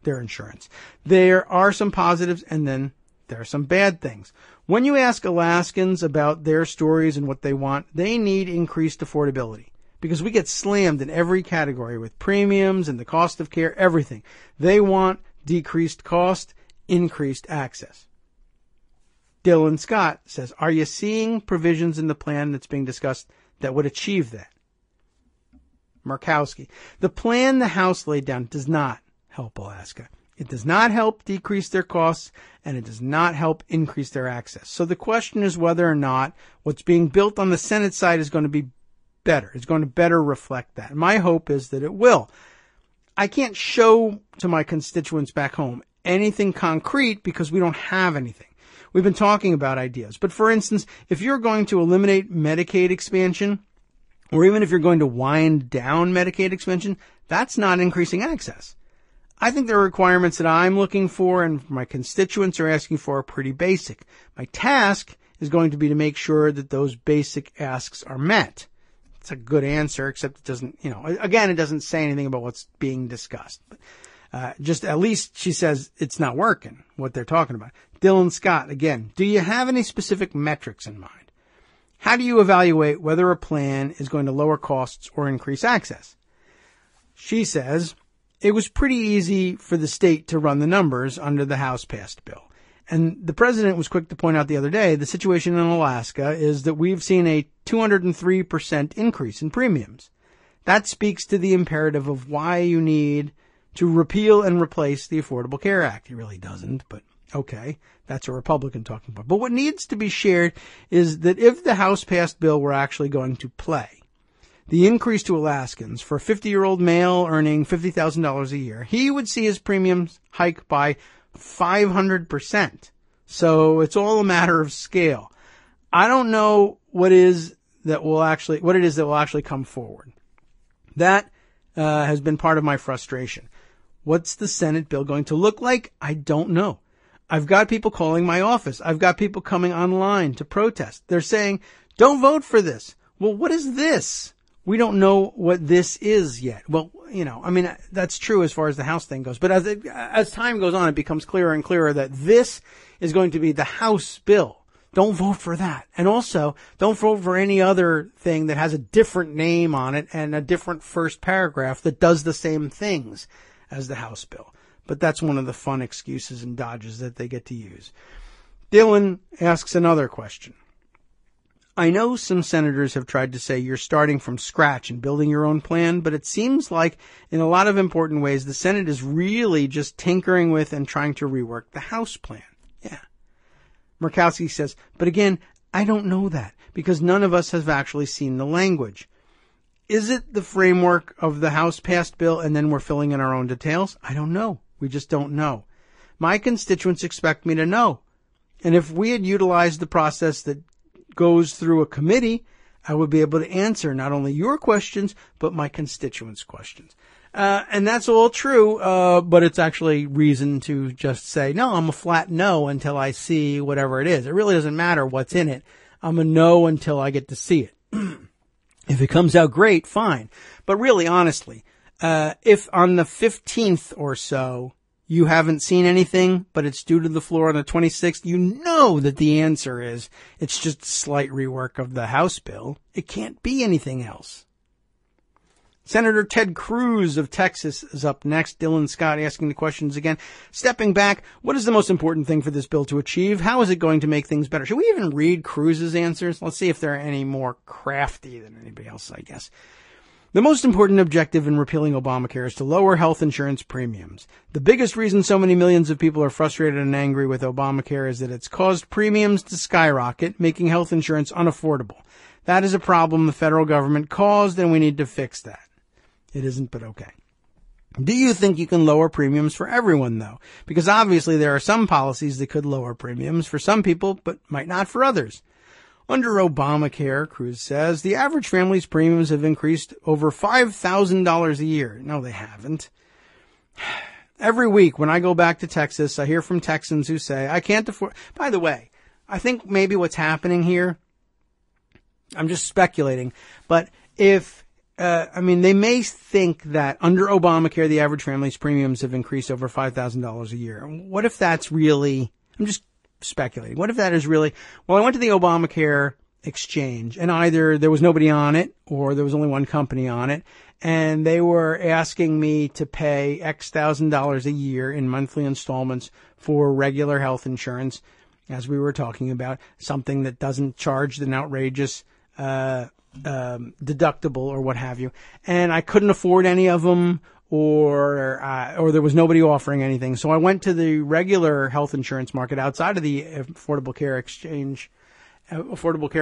their insurance. There are some positives, and then there are some bad things. When you ask Alaskans about their stories and what they want, they need increased affordability because we get slammed in every category with premiums and the cost of care, everything. They want decreased cost, increased access. Dylan Scott says, are you seeing provisions in the plan that's being discussed that would achieve that? Murkowski, the plan the House laid down does not help Alaska. It does not help decrease their costs, and it does not help increase their access. So the question is whether or not what's being built on the Senate side is going to be better. It's going to better reflect that. My hope is that it will. I can't show to my constituents back home anything concrete because we don't have anything. We've been talking about ideas. But for instance, if you're going to eliminate Medicaid expansion, or even if you're going to wind down Medicaid expansion, that's not increasing access. I think the requirements that I'm looking for and my constituents are asking for are pretty basic. My task is going to be to make sure that those basic asks are met. It's a good answer, except it doesn't, again, it doesn't say anything about what's being discussed. But just at least she says it's not working, what they're talking about. Dylan Scott, again, do you have any specific metrics in mind? How do you evaluate whether a plan is going to lower costs or increase access? She says it was pretty easy for the state to run the numbers under the House-passed bill. And the president was quick to point out the other day, the situation in Alaska is that we've seen a 203% increase in premiums. That speaks to the imperative of why you need to repeal and replace the Affordable Care Act. He really doesn't, but okay, that's a Republican talking about. But what needs to be shared is that if the House-passed bill were actually going to play, the increase to Alaskans for a 50-year-old male earning $50,000 a year, he would see his premiums hike by 500%. So it's all a matter of scale. I don't know what it is that will actually come forward. That has been part of my frustration. What's the Senate bill going to look like? I don't know. I've got people calling my office. I've got people coming online to protest. They're saying, don't vote for this. Well, what is this? We don't know what this is yet. Well, that's true as far as the House thing goes. But as time goes on, it becomes clearer and clearer that this is going to be the House bill. Don't vote for that. And also, don't vote for any other thing that has a different name on it and a different first paragraph that does the same things as the House bill. But that's one of the fun excuses and dodges that they get to use. Dylan asks another question. I know some senators have tried to say you're starting from scratch and building your own plan, but it seems like in a lot of important ways the Senate is really just tinkering with and trying to rework the House plan. Yeah. Murkowski says, but again, I don't know that because none of us have actually seen the language. Is it the framework of the House passed bill and then we're filling in our own details? I don't know. We just don't know. My constituents expect me to know. And if we had utilized the process that goes through a committee, I would be able to answer not only your questions, but my constituents' questions. And that's all true, but it's actually reason to just say, no, I'm a flat no until I see whatever it is. It really doesn't matter what's in it. I'm a no until I get to see it. If it comes out great, fine. But really, honestly, if on the 15th or so, you haven't seen anything, but it's due to the floor on the 26th, you know that the answer is it's just a slight rework of the House bill. It can't be anything else. Senator Ted Cruz of Texas is up next. Dylan Scott asking the questions again. Stepping back, what is the most important thing for this bill to achieve? How is it going to make things better? Should we even read Cruz's answers? Let's see if they're any more crafty than anybody else, I guess. The most important objective in repealing Obamacare is to lower health insurance premiums. The biggest reason so many millions of people are frustrated and angry with Obamacare is that it's caused premiums to skyrocket, making health insurance unaffordable. That is a problem the federal government caused, and we need to fix that. It isn't, but okay. Do you think you can lower premiums for everyone, though? Because obviously there are some policies that could lower premiums for some people, but might not for others. Under Obamacare, Cruz says, the average family's premiums have increased over $5,000 a year. No, they haven't. Every week when I go back to Texas, I hear from Texans who say, I can't afford... By the way, I think maybe what's happening here, I'm just speculating, but if... they may think that under Obamacare, the average family's premiums have increased over $5,000 a year. What if that's really... I'm just speculating. What if that is really, well, I went to the Obamacare exchange and either there was nobody on it or there was only one company on it and they were asking me to pay X $1,000 a year in monthly installments for regular health insurance, as we were talking about, something that doesn't charge an outrageous deductible or what have you. And I couldn't afford any of them or there was nobody offering anything. So I went to the regular health insurance market outside of the Affordable Care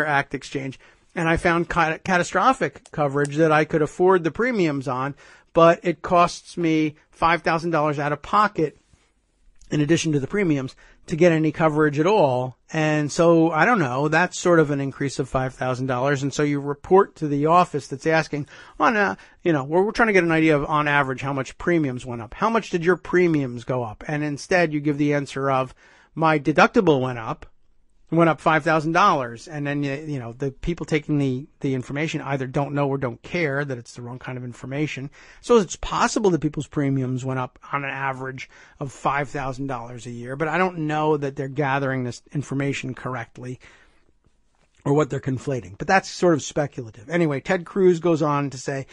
Act exchange, and I found catastrophic coverage that I could afford the premiums on, but it costs me $5,000 out of pocket in addition to the premiums to get any coverage at all. And so, I don't know, that's sort of an increase of $5,000. And so you report to the office that's asking, we're trying to get an idea of, on average, how much premiums went up. How much did your premiums go up? And instead you give the answer of, my deductible went up $5,000. And then, the people taking the information either don't know or don't care that it's the wrong kind of information. So it's possible that people's premiums went up on an average of $5,000 a year, but I don't know that they're gathering this information correctly or what they're conflating. But that's sort of speculative. Anyway, Ted Cruz goes on to say,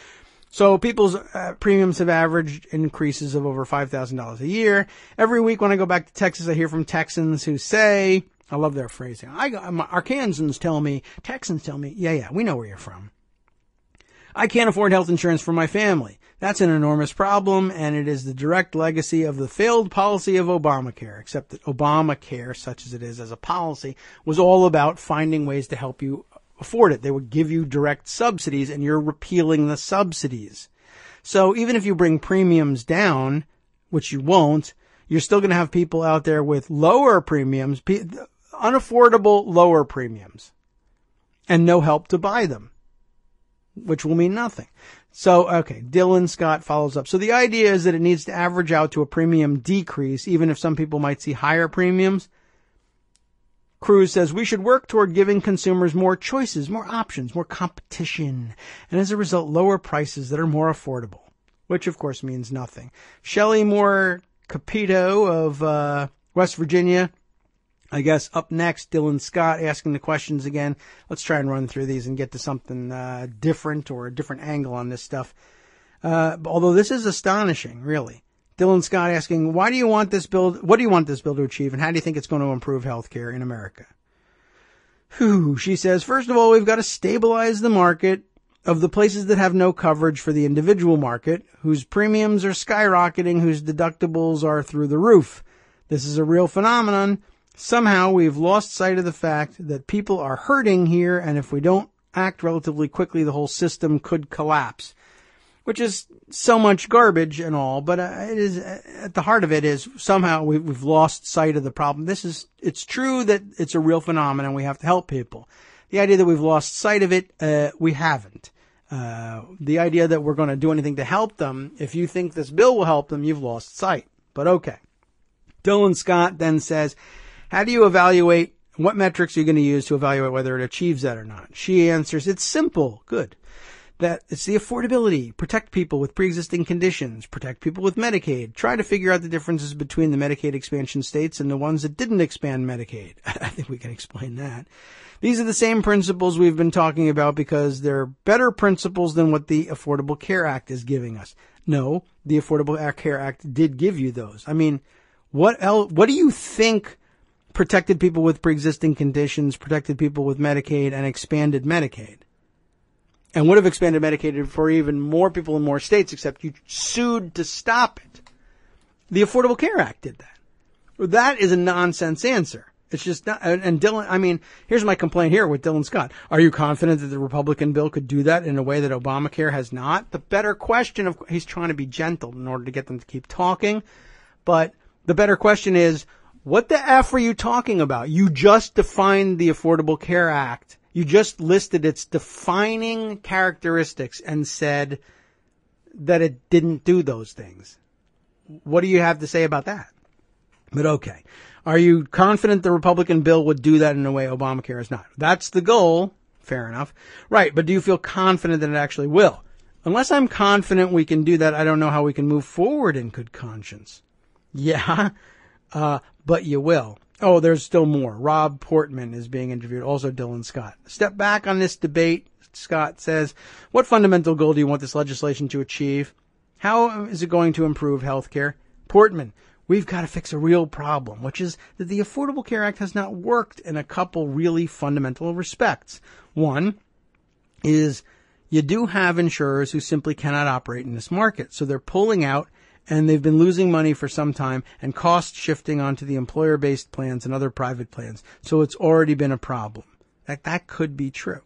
so people's premiums have averaged increases of over $5,000 a year. Every week when I go back to Texas, I hear from Texans who say, I love their phrasing. Arkansans tell me, Texans tell me, yeah, we know where you're from. I can't afford health insurance for my family. That's an enormous problem, and it is the direct legacy of the failed policy of Obamacare, except that Obamacare, such as it is as a policy, was all about finding ways to help you afford it. They would give you direct subsidies, and you're repealing the subsidies. So even if you bring premiums down, which you won't, you're still going to have people out there with lower premiums, unaffordable lower premiums, and no help to buy them, which will mean nothing. So, okay, Dylan Scott follows up. So the idea is that it needs to average out to a premium decrease, even if some people might see higher premiums. Cruz says we should work toward giving consumers more choices, more options, more competition, and as a result, lower prices that are more affordable, which of course means nothing. Shelley Moore Capito of West Virginia, I guess, up next. Dylan Scott asking the questions again. Let's try and run through these and get to something different or a different angle on this stuff. Although this is astonishing, really. Dylan Scott asking, what do you want this bill to achieve, and how do you think it's going to improve health care in America? She says, first of all, we've got to stabilize the market of the places that have no coverage for the individual market, whose premiums are skyrocketing, whose deductibles are through the roof. This is a real phenomenon. Somehow we've lost sight of the fact that people are hurting here, and if we don't act relatively quickly, the whole system could collapse. Which is so much garbage and all, but it is at the heart of it is somehow we've lost sight of the problem. It's true that it's a real phenomenon. We have to help people. The idea that we've lost sight of it, we haven't. The idea that we're going to do anything to help them, if you think this bill will help them, you've lost sight. But okay. Dylan Scott then says, how do you evaluate, what metrics are you going to use to evaluate whether it achieves that or not? She answers, it's simple. Good. That it's the affordability, protect people with pre-existing conditions, protect people with Medicaid, try to figure out the differences between the Medicaid expansion states and the ones that didn't expand Medicaid. I think we can explain that. These are the same principles we've been talking about because they're better principles than what the Affordable Care Act is giving us. No, the Affordable Care Act did give you those. I mean, what else, what do you think protected people with pre-existing conditions, protected people with Medicaid, and expanded Medicaid? And would have expanded Medicaid for even more people in more states, except you sued to stop it. The Affordable Care Act did that. That is a nonsense answer. It's just not, and Dylan, I mean, here's my complaint here with Dylan Scott. Are you confident that the Republican bill could do that in a way that Obamacare has not? The better question he's trying to be gentle in order to get them to keep talking. But the better question is, what the F are you talking about? You just defined the Affordable Care Act. You just listed its defining characteristics and said that it didn't do those things. What do you have to say about that? But okay. Are you confident the Republican bill would do that in a way Obamacare is not? That's the goal. Fair enough. Right. But do you feel confident that it actually will? Unless I'm confident we can do that, I don't know how we can move forward in good conscience. Yeah. But you will. Oh, there's still more. Rob Portman is being interviewed. Also Dylan Scott. Step back on this debate. Scott says, what fundamental goal do you want this legislation to achieve? How is it going to improve health care? Portman, we've got to fix a real problem, which is that the Affordable Care Act has not worked in a couple really fundamental respects. One is you do have insurers who simply cannot operate in this market, so they're pulling out. And they've been losing money for some time and cost shifting onto the employer-based plans and other private plans. So it's already been a problem. That could be true.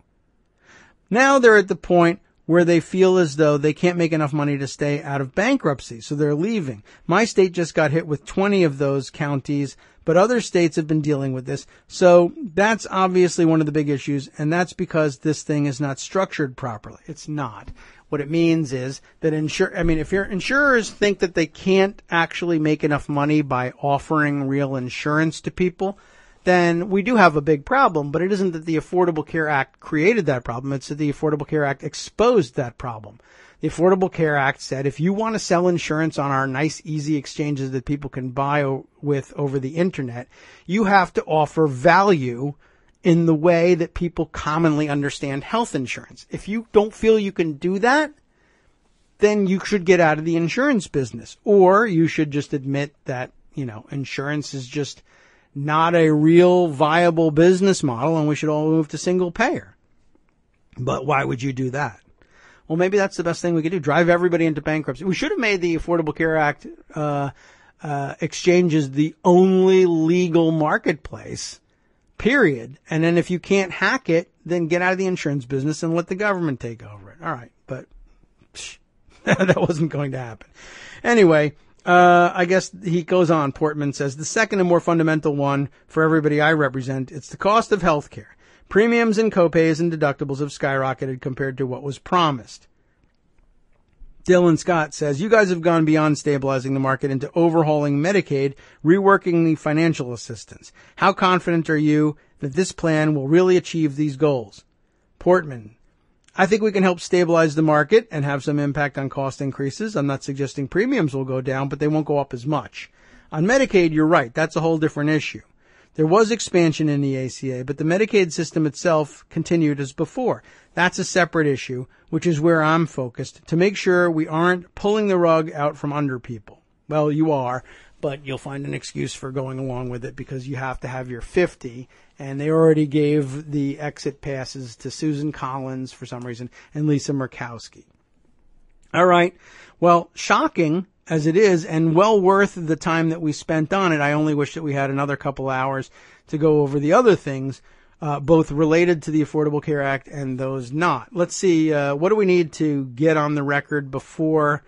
Now they're at the point where they feel as though they can't make enough money to stay out of bankruptcy. So they're leaving. My state just got hit with 20 of those counties, but other states have been dealing with this. So that's obviously one of the big issues. And that's because this thing is not structured properly. It's not. What it means is that if your insurers think that they can't actually make enough money by offering real insurance to people, then we do have a big problem. But it isn't that the Affordable Care Act created that problem. It's that the Affordable Care Act exposed that problem. The Affordable Care Act said if you want to sell insurance on our nice, easy exchanges that people can buy with over the internet, you have to offer value in the way that people commonly understand health insurance. If you don't feel you can do that, then you should get out of the insurance business. Or you should just admit that, insurance is just not a real viable business model and we should all move to single payer. But why would you do that? Well, maybe that's the best thing we could do. Drive everybody into bankruptcy. We should have made the Affordable Care Act exchanges the only legal marketplace. Period. And then if you can't hack it, then get out of the insurance business and let the government take over it. All right. But that wasn't going to happen. Anyway, I guess he goes on. Portman says, the second and more fundamental one for everybody I represent, it's the cost of health care. Premiums and copays and deductibles have skyrocketed compared to what was promised. Dylan Scott says, you guys have gone beyond stabilizing the market into overhauling Medicaid, reworking the financial assistance. How confident are you that this plan will really achieve these goals? Portman, I think we can help stabilize the market and have some impact on cost increases. I'm not suggesting premiums will go down, but they won't go up as much. On Medicaid, you're right. That's a whole different issue. There was expansion in the ACA, but the Medicaid system itself continued as before. That's a separate issue, which is where I'm focused, to make sure we aren't pulling the rug out from under people. Well, you are, but you'll find an excuse for going along with it because you have to have your 50 And they already gave the exit passes to Susan Collins for some reason and Lisa Murkowski. All right. Well, shocking as it is, and well worth the time that we spent on it. I only wish that we had another couple hours to go over the other things, both related to the Affordable Care Act and those not. Let's see, what do we need to get on the record before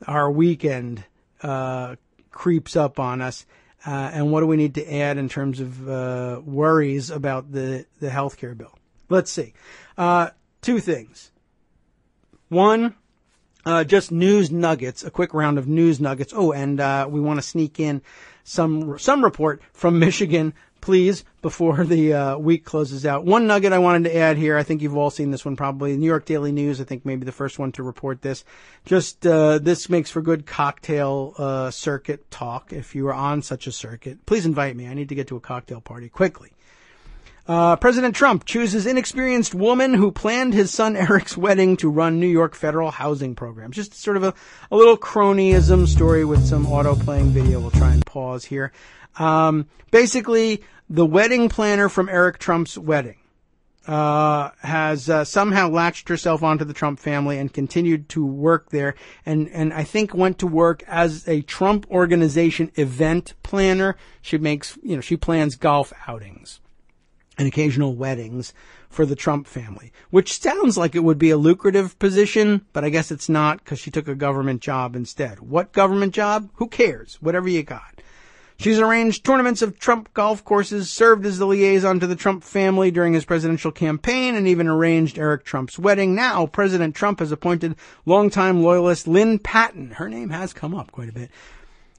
our weekend creeps up on us? And what do we need to add in terms of worries about the health care bill? Let's see. Two things. One, just news nuggets, a quick round of news nuggets. Oh, and we want to sneak in some report from Michigan, please, before the week closes out. One nugget I wanted to add here, I think you've all seen this one probably, New York Daily News, I think maybe the first one to report this. Just this makes for good cocktail circuit talk. If you are on such a circuit, please invite me. I need to get to a cocktail party quickly. President Trump chooses inexperienced woman who planned his son Eric's wedding to run New York federal housing programs. Just sort of a little cronyism story with some auto-playing video. We'll try and pause here. Basically, the wedding planner from Eric Trump's wedding has somehow latched herself onto the Trump family and continued to work there, and I think went to work as a Trump organization event planner. She plans golf outings and occasional weddings for the Trump family, which sounds like it would be a lucrative position, but I guess it's not because she took a government job instead. What government job? Who cares? Whatever you got. She's arranged tournaments of Trump golf courses, served as the liaison to the Trump family during his presidential campaign, and even arranged Eric Trump's wedding. Now, President Trump has appointed longtime loyalist Lynn Patton. Her name has come up quite a bit.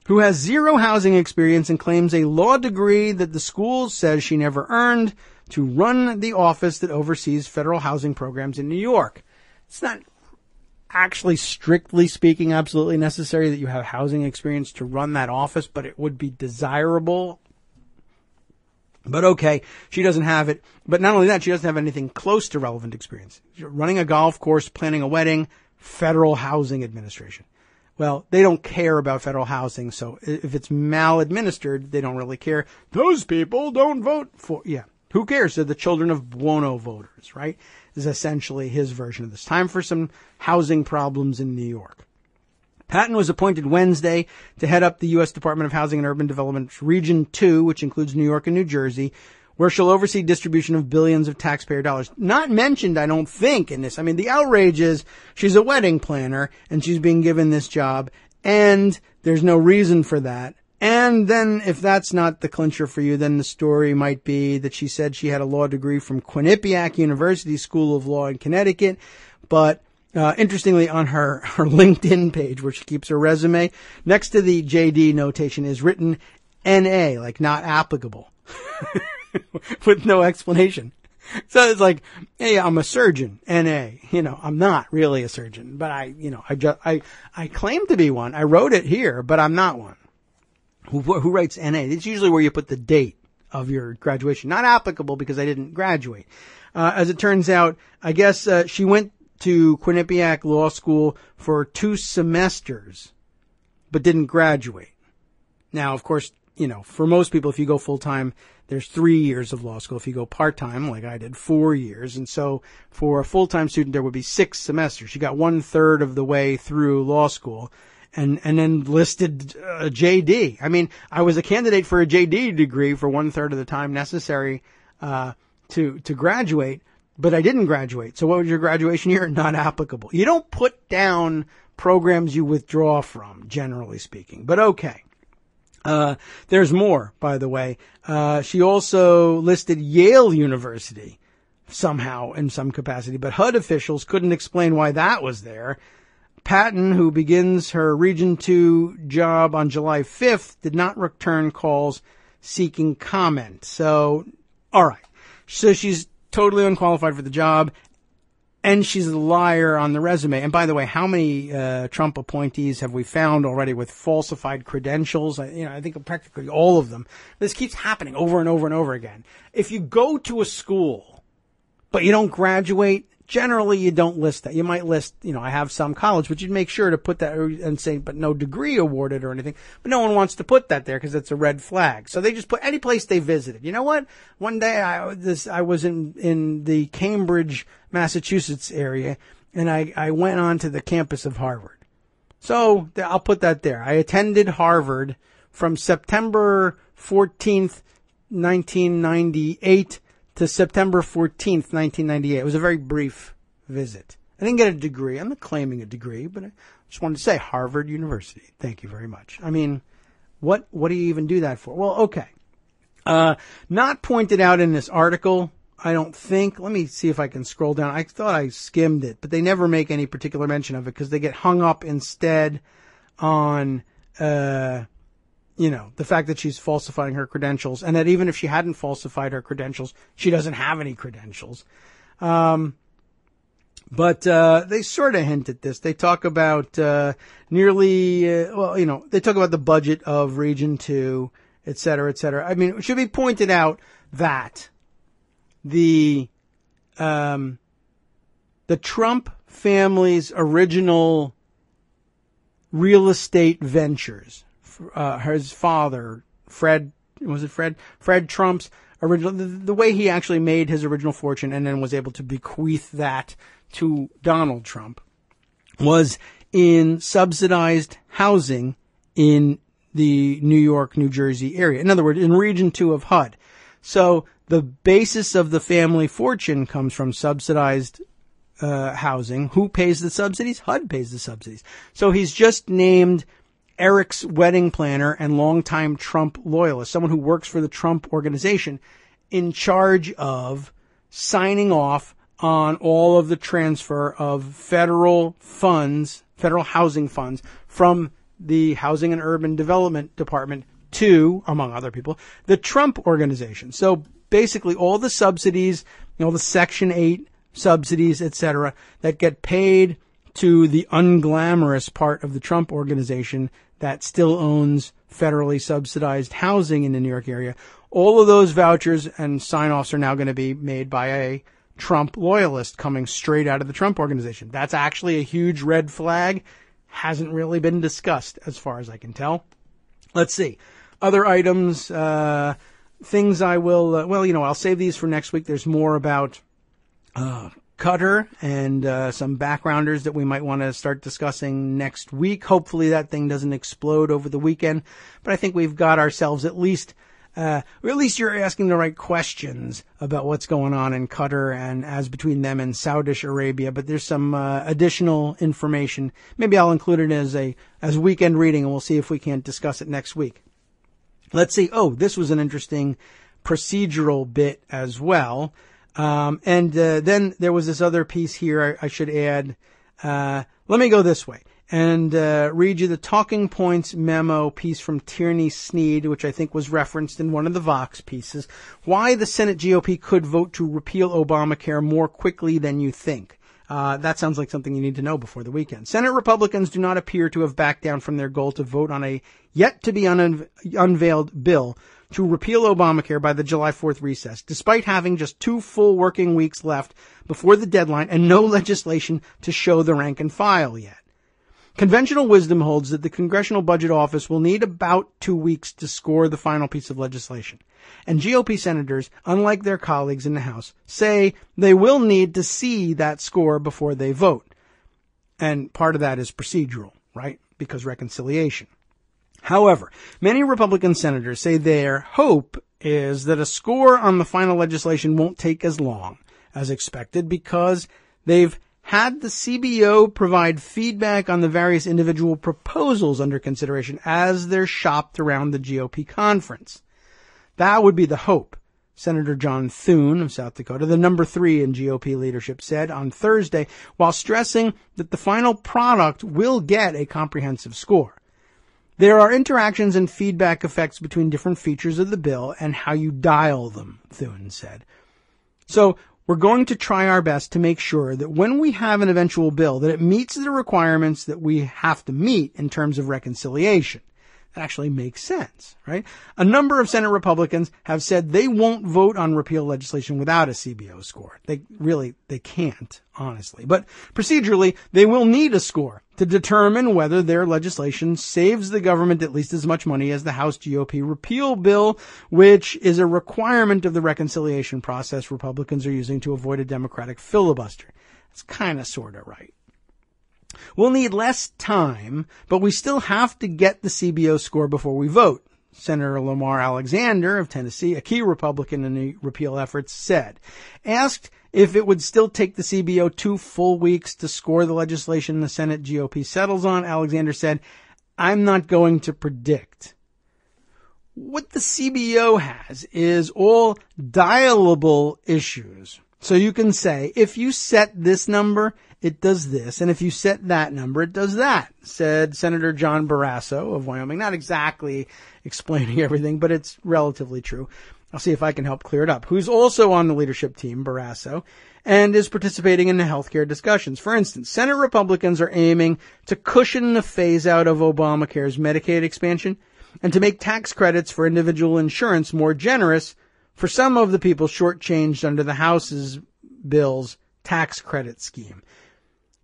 Who has zero housing experience and claims a law degree that the school says she never earned, to run the office that oversees federal housing programs in New York. It's not actually, strictly speaking, absolutely necessary that you have housing experience to run that office, but it would be desirable. But okay, she doesn't have it. But not only that, she doesn't have anything close to relevant experience. Running a golf course, planning a wedding, Federal Housing Administration. Well, they don't care about federal housing, so if it's maladministered, they don't really care. Those people don't vote for... Yeah, who cares? They're the children of Buono voters, right? Is essentially his version of this. Time for some housing problems in New York. Patton was appointed Wednesday to head up the U.S. Department of Housing and Urban Development's Region 2, which includes New York and New Jersey, where she'll oversee distribution of billions of taxpayer dollars. Not mentioned, I don't think, in this. I mean, the outrage is she's a wedding planner and she's being given this job, and there's no reason for that. And then if that's not the clincher for you, then the story might be that she said she had a law degree from Quinnipiac University School of Law in Connecticut. But interestingly, on her LinkedIn page where she keeps her resume, next to the JD notation is written NA, like not applicable, with no explanation. So it's like, hey, I'm a surgeon, NA. I'm not really a surgeon, but I claim to be one. I wrote it here, but I'm not one. Who writes NA? It's usually where you put the date of your graduation. Not applicable because I didn't graduate. As it turns out, I guess she went to Quinnipiac Law School for 2 semesters, but didn't graduate. Now, of course, for most people, if you go full-time, there's 3 years of law school. If you go part-time, like I did, 4 years. And so for a full-time student, there would be 6 semesters. She got 1/3 of the way through law school. And then listed JD. I mean, I was a candidate for a JD degree for 1/3 of the time necessary to graduate, but I didn't graduate. So what was your graduation year? Not applicable. You don't put down programs you withdraw from, generally speaking. But okay. There's more, by the way. She also listed Yale University somehow in some capacity, but HUD officials couldn't explain why that was there. Patton, who begins her Region 2 job on July 5th, did not return calls seeking comment. So, all right. So she's totally unqualified for the job, and she's a liar on the resume. And by the way, how many Trump appointees have we found already with falsified credentials? I think practically all of them. This keeps happening over and over and over again. If you go to a school, but you don't graduate, Generally, you don't list that. You might list, I have some college, but you'd make sure to put that and say, but no degree awarded or anything. But no one wants to put that there because it's a red flag. So they just put any place they visited. You know what? One day I was in the Cambridge, Massachusetts area, and I went on to the campus of Harvard. So I'll put that there. I attended Harvard from September 14th, 1998 to September 14th, 1998. It was a very brief visit. I didn't get a degree. I'm not claiming a degree, but I just wanted to say Harvard University. Thank you very much. I mean, what do you even do that for? Well, okay. Not pointed out in this article, I don't think. Let me see if I can scroll down. I thought I skimmed it, but they never make any particular mention of it because they get hung up instead on, the fact that she's falsifying her credentials, and that even if she hadn't falsified her credentials, she doesn't have any credentials. But they sort of hint at this. They talk about they talk about the budget of Region 2, et cetera, et cetera. I mean, it should be pointed out that the Trump family's original real estate ventures, his father, Fred Trump's original, the way he actually made his original fortune and then was able to bequeath that to Donald Trump was in subsidized housing in the New York, New Jersey area. In other words, in Region 2 of HUD. So the basis of the family fortune comes from subsidized housing. Who pays the subsidies? HUD pays the subsidies. So he's just named Eric's wedding planner and longtime Trump loyalist, someone who works for the Trump organization, in charge of signing off on all of the transfer of federal housing funds from the Housing and Urban Development Department to, among other people, the Trump organization. So basically all the subsidies, the Section 8 subsidies, etc., that get paid to the unglamorous part of the Trump organization that still owns federally subsidized housing in the New York area. All of those vouchers and sign-offs are now going to be made by a Trump loyalist coming straight out of the Trump organization. That's actually a huge red flag. Hasn't really been discussed as far as I can tell. Let's see. Other items, things I will, I'll save these for next week. There's more about Qatar and some backgrounders that we might want to start discussing next week. Hopefully that thing doesn't explode over the weekend, but I think we've got ourselves at least you're asking the right questions about what's going on in Qatar and as between them and Saudi Arabia, but there's some additional information. Maybe I'll include it as weekend reading, and we'll see if we can't discuss it next week. Let's see. Oh, this was an interesting procedural bit as well. Then there was this other piece here I should add. Let me go this way and read you the talking points memo piece from Tierney Sneed, which I think was referenced in one of the Vox pieces. Why the Senate GOP could vote to repeal Obamacare more quickly than you think. That sounds like something you need to know before the weekend. Senate Republicans do not appear to have backed down from their goal to vote on a yet-to-be unveiled bill to repeal Obamacare by the July 4th recess, despite having just 2 full working weeks left before the deadline and no legislation to show the rank and file yet. Conventional wisdom holds that the Congressional Budget Office will need about 2 weeks to score the final piece of legislation. And GOP senators, unlike their colleagues in the House, say they will need to see that score before they vote. And part of that is procedural, right? Because reconciliation. However, many Republican senators say their hope is that a score on the final legislation won't take as long as expected because they've had the CBO provide feedback on the various individual proposals under consideration as they're shopped around the GOP conference. That would be the hope, Senator John Thune of South Dakota, the number 3 in GOP leadership, said on Thursday, while stressing that the final product will get a comprehensive score. There are interactions and feedback effects between different features of the bill and how you dial them, Thune said. So we're going to try our best to make sure that when we have an eventual bill, that it meets the requirements that we have to meet in terms of reconciliation. That actually makes sense, right? A number of Senate Republicans have said they won't vote on repeal legislation without a CBO score. They can't, honestly. But procedurally, they will need a score to determine whether their legislation saves the government at least as much money as the House GOP repeal bill, which is a requirement of the reconciliation process Republicans are using to avoid a Democratic filibuster. It's kind of sort of right. We'll need less time, but we still have to get the CBO score before we vote. Senator Lamar Alexander of Tennessee, a key Republican in the repeal efforts, said. Asked if it would still take the CBO 2 full weeks to score the legislation the Senate GOP settles on, Alexander said, I'm not going to predict. What the CBO has is all dialable issues. So you can say, if you set this number, it does this, and if you set that number, it does that, said Senator John Barrasso of Wyoming. Not exactly explaining everything, but it's relatively true. I'll see if I can help clear it up. Who's also on the leadership team, Barrasso, and is participating in the healthcare discussions. For instance, Senate Republicans are aiming to cushion the phase-out of Obamacare's Medicaid expansion and to make tax credits for individual insurance more generous for some of the people shortchanged under the House's bill's tax credit scheme.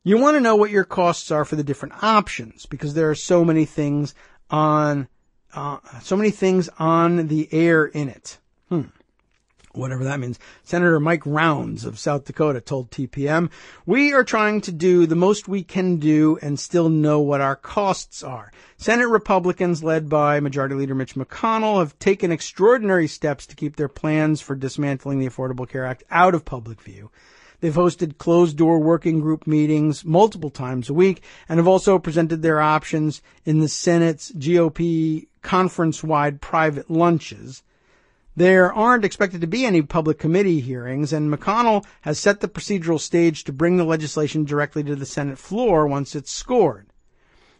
You want to know what your costs are for the different options because there are so many things on the air in it. Whatever that means. Senator Mike Rounds of South Dakota told TPM, we are trying to do the most we can do and still know what our costs are. Senate Republicans led by Majority Leader Mitch McConnell have taken extraordinary steps to keep their plans for dismantling the Affordable Care Act out of public view. They've hosted closed-door working group meetings multiple times a week and have also presented their options in the Senate's GOP conference-wide private lunches. There aren't expected to be any public committee hearings, and McConnell has set the procedural stage to bring the legislation directly to the Senate floor once it's scored.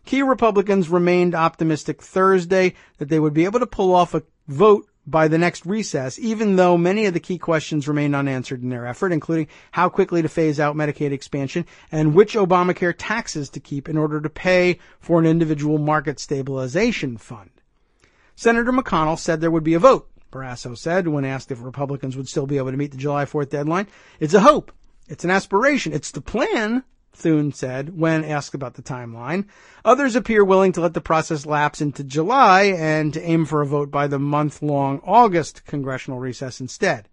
Key Republicans remained optimistic Thursday that they would be able to pull off a vote by the next recess, even though many of the key questions remained unanswered in their effort, including how quickly to phase out Medicaid expansion and which Obamacare taxes to keep in order to pay for an individual market stabilization fund. Senator McConnell said there would be a vote, Barrasso said when asked if Republicans would still be able to meet the July 4th deadline. It's a hope. It's an aspiration. It's the plan, Thune said when asked about the timeline. Others appear willing to let the process lapse into July and to aim for a vote by the month-long August congressional recess instead.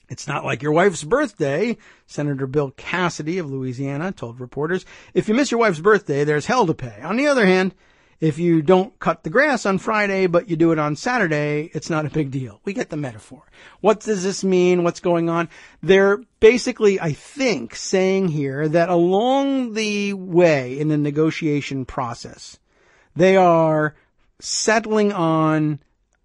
It's not like your wife's birthday, Senator Bill Cassidy of Louisiana told reporters. If you miss your wife's birthday, there's hell to pay. On the other hand, if you don't cut the grass on Friday, but you do it on Saturday, it's not a big deal. We get the metaphor. What does this mean? What's going on? They're basically, I think, saying here that along the way in the negotiation process, they are settling on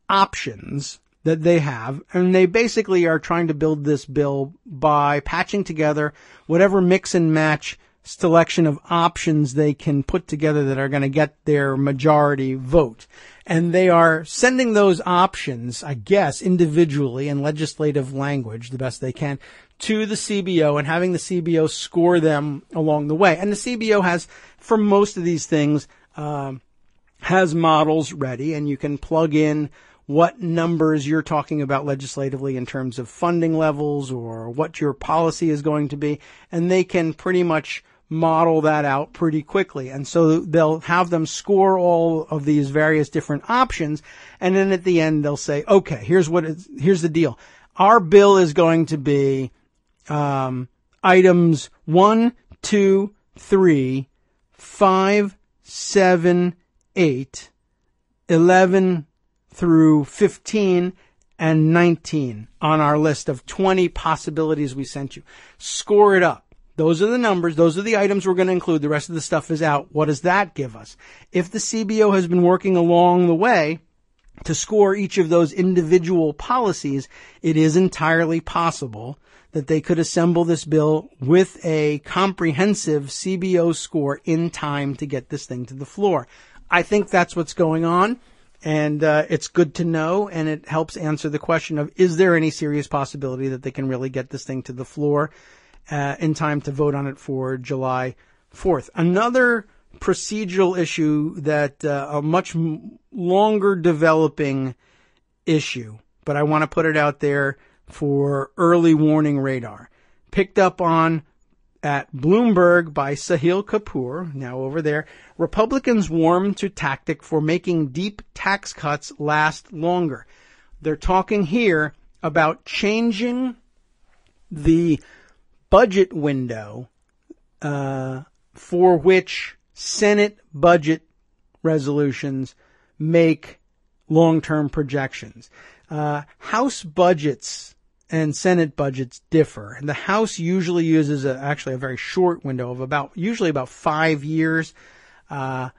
options that they have, and they basically are trying to build this bill by patching together whatever mix and match selection of options they can put together that are going to get their majority vote. And they are sending those options, I guess, individually in legislative language, the best they can, to the CBO and having the CBO score them along the way. And the CBO has, for most of these things, has models ready, and you can plug in what numbers you're talking about legislatively in terms of funding levels or what your policy is going to be, and they can pretty much model that out pretty quickly. And so they'll have them score all of these various different options, and then at the end they'll say, okay, here's the deal. Our bill is going to be items 1, 2, 3, 5, 7, 8, 11 through 15, and 19 on our list of 20 possibilities we sent you. Score it up. Those are the numbers. Those are the items we're going to include. The rest of the stuff is out. What does that give us? If the CBO has been working along the way to score each of those individual policies, it is entirely possible that they could assemble this bill with a comprehensive CBO score in time to get this thing to the floor. I think that's what's going on. And it's good to know, and it helps answer the question of, is there any serious possibility that they can really get this thing to the floor in time to vote on it for July 4th? Another procedural issue that much longer developing issue, but I want to put it out there for early warning radar. Picked up on at Bloomberg by Sahil Kapoor, now over there. Republicans warm to tactic for making deep tax cuts last longer. They're talking here about changing the budget window for which Senate budget resolutions make long-term projections. House budgets and Senate budgets differ. And the House usually uses actually a very short window of usually about 5 years for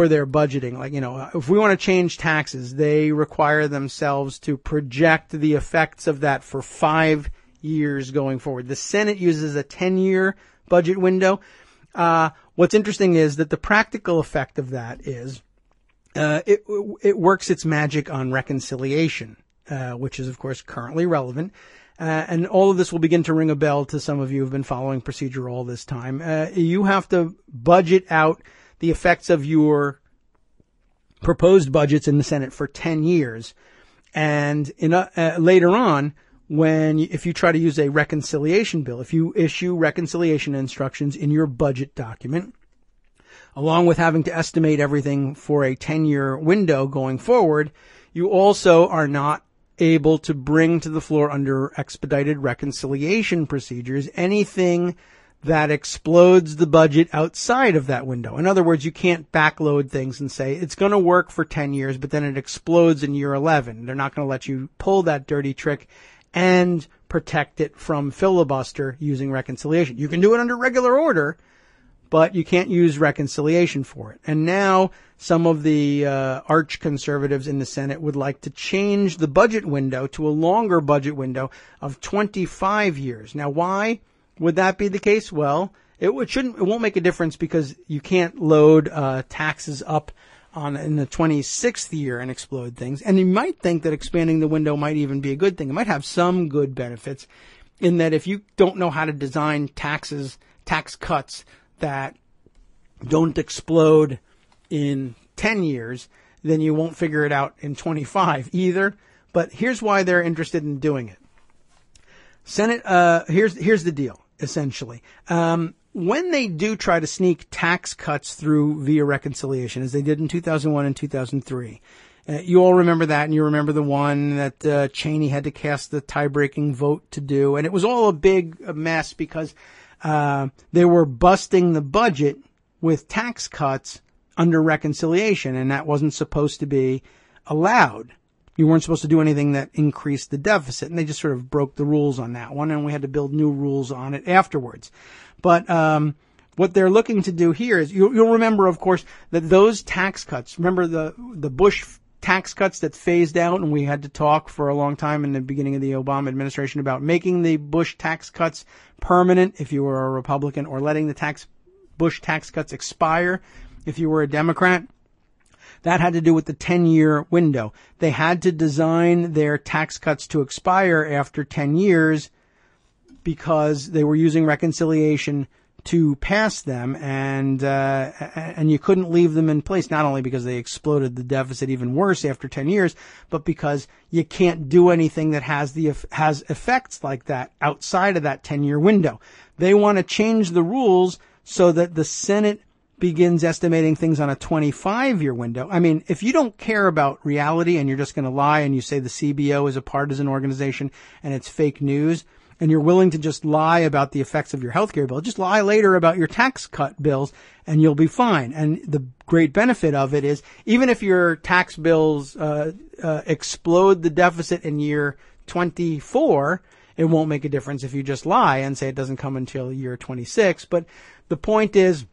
their budgeting. Like, if we want to change taxes, they require themselves to project the effects of that for 5 years going forward. The Senate uses a 10-year budget window. What's interesting is that the practical effect of that is it works its magic on reconciliation, which is, of course, currently relevant. And all of this will begin to ring a bell to some of you who have been following procedure all this time. You have to budget out the effects of your proposed budgets in the Senate for 10 years. And later on, if you try to use a reconciliation bill, if you issue reconciliation instructions in your budget document, along with having to estimate everything for a 10-year window going forward, you also are not able to bring to the floor under expedited reconciliation procedures anything that explodes the budget outside of that window. In other words, you can't backload things and say it's going to work for 10 years, but then it explodes in year 11. They're not going to let you pull that dirty trick and protect it from filibuster using reconciliation. You can do it under regular order, but you can't use reconciliation for it. And now some of the arch conservatives in the Senate would like to change the budget window to a longer budget window of 25 years. Now, why would that be the case? Well, it won't make a difference because you can't load taxes up in the 26th year and explode things. And you might think that expanding the window might even be a good thing. It might have some good benefits in that if you don't know how to design tax cuts that don't explode in 10 years, then you won't figure it out in 25 either. But here's why they're interested in doing it. Senate, here's the deal, essentially. When they do try to sneak tax cuts through via reconciliation, as they did in 2001 and 2003, you all remember that, and you remember the one that Cheney had to cast the tie-breaking vote to do. And it was all a big mess because they were busting the budget with tax cuts under reconciliation, and that wasn't supposed to be allowed. You weren't supposed to do anything that increased the deficit, and they just sort of broke the rules on that one, and we had to build new rules on it afterwards. But what they're looking to do here is, you'll remember, of course, that those tax cuts, remember the Bush tax cuts that phased out, and we had to talk for a long time in the beginning of the Obama administration about making the Bush tax cuts permanent if you were a Republican, or letting the Bush tax cuts expire if you were a Democrat. That had to do with the 10-year window. They had to design their tax cuts to expire after 10 years because they were using reconciliation to pass them, and you couldn't leave them in place, not only because they exploded the deficit even worse after 10 years, but because you can't do anything that has effects like that outside of that 10-year window. They want to change the rules so that the Senate begins estimating things on a 25-year window. I mean, if you don't care about reality and you're just going to lie and you say the CBO is a partisan organization and it's fake news, and you're willing to just lie about the effects of your healthcare bill, just lie later about your tax cut bills and you'll be fine. And the great benefit of it is, even if your tax bills explode the deficit in year 24, it won't make a difference if you just lie and say it doesn't come until year 26. But the point is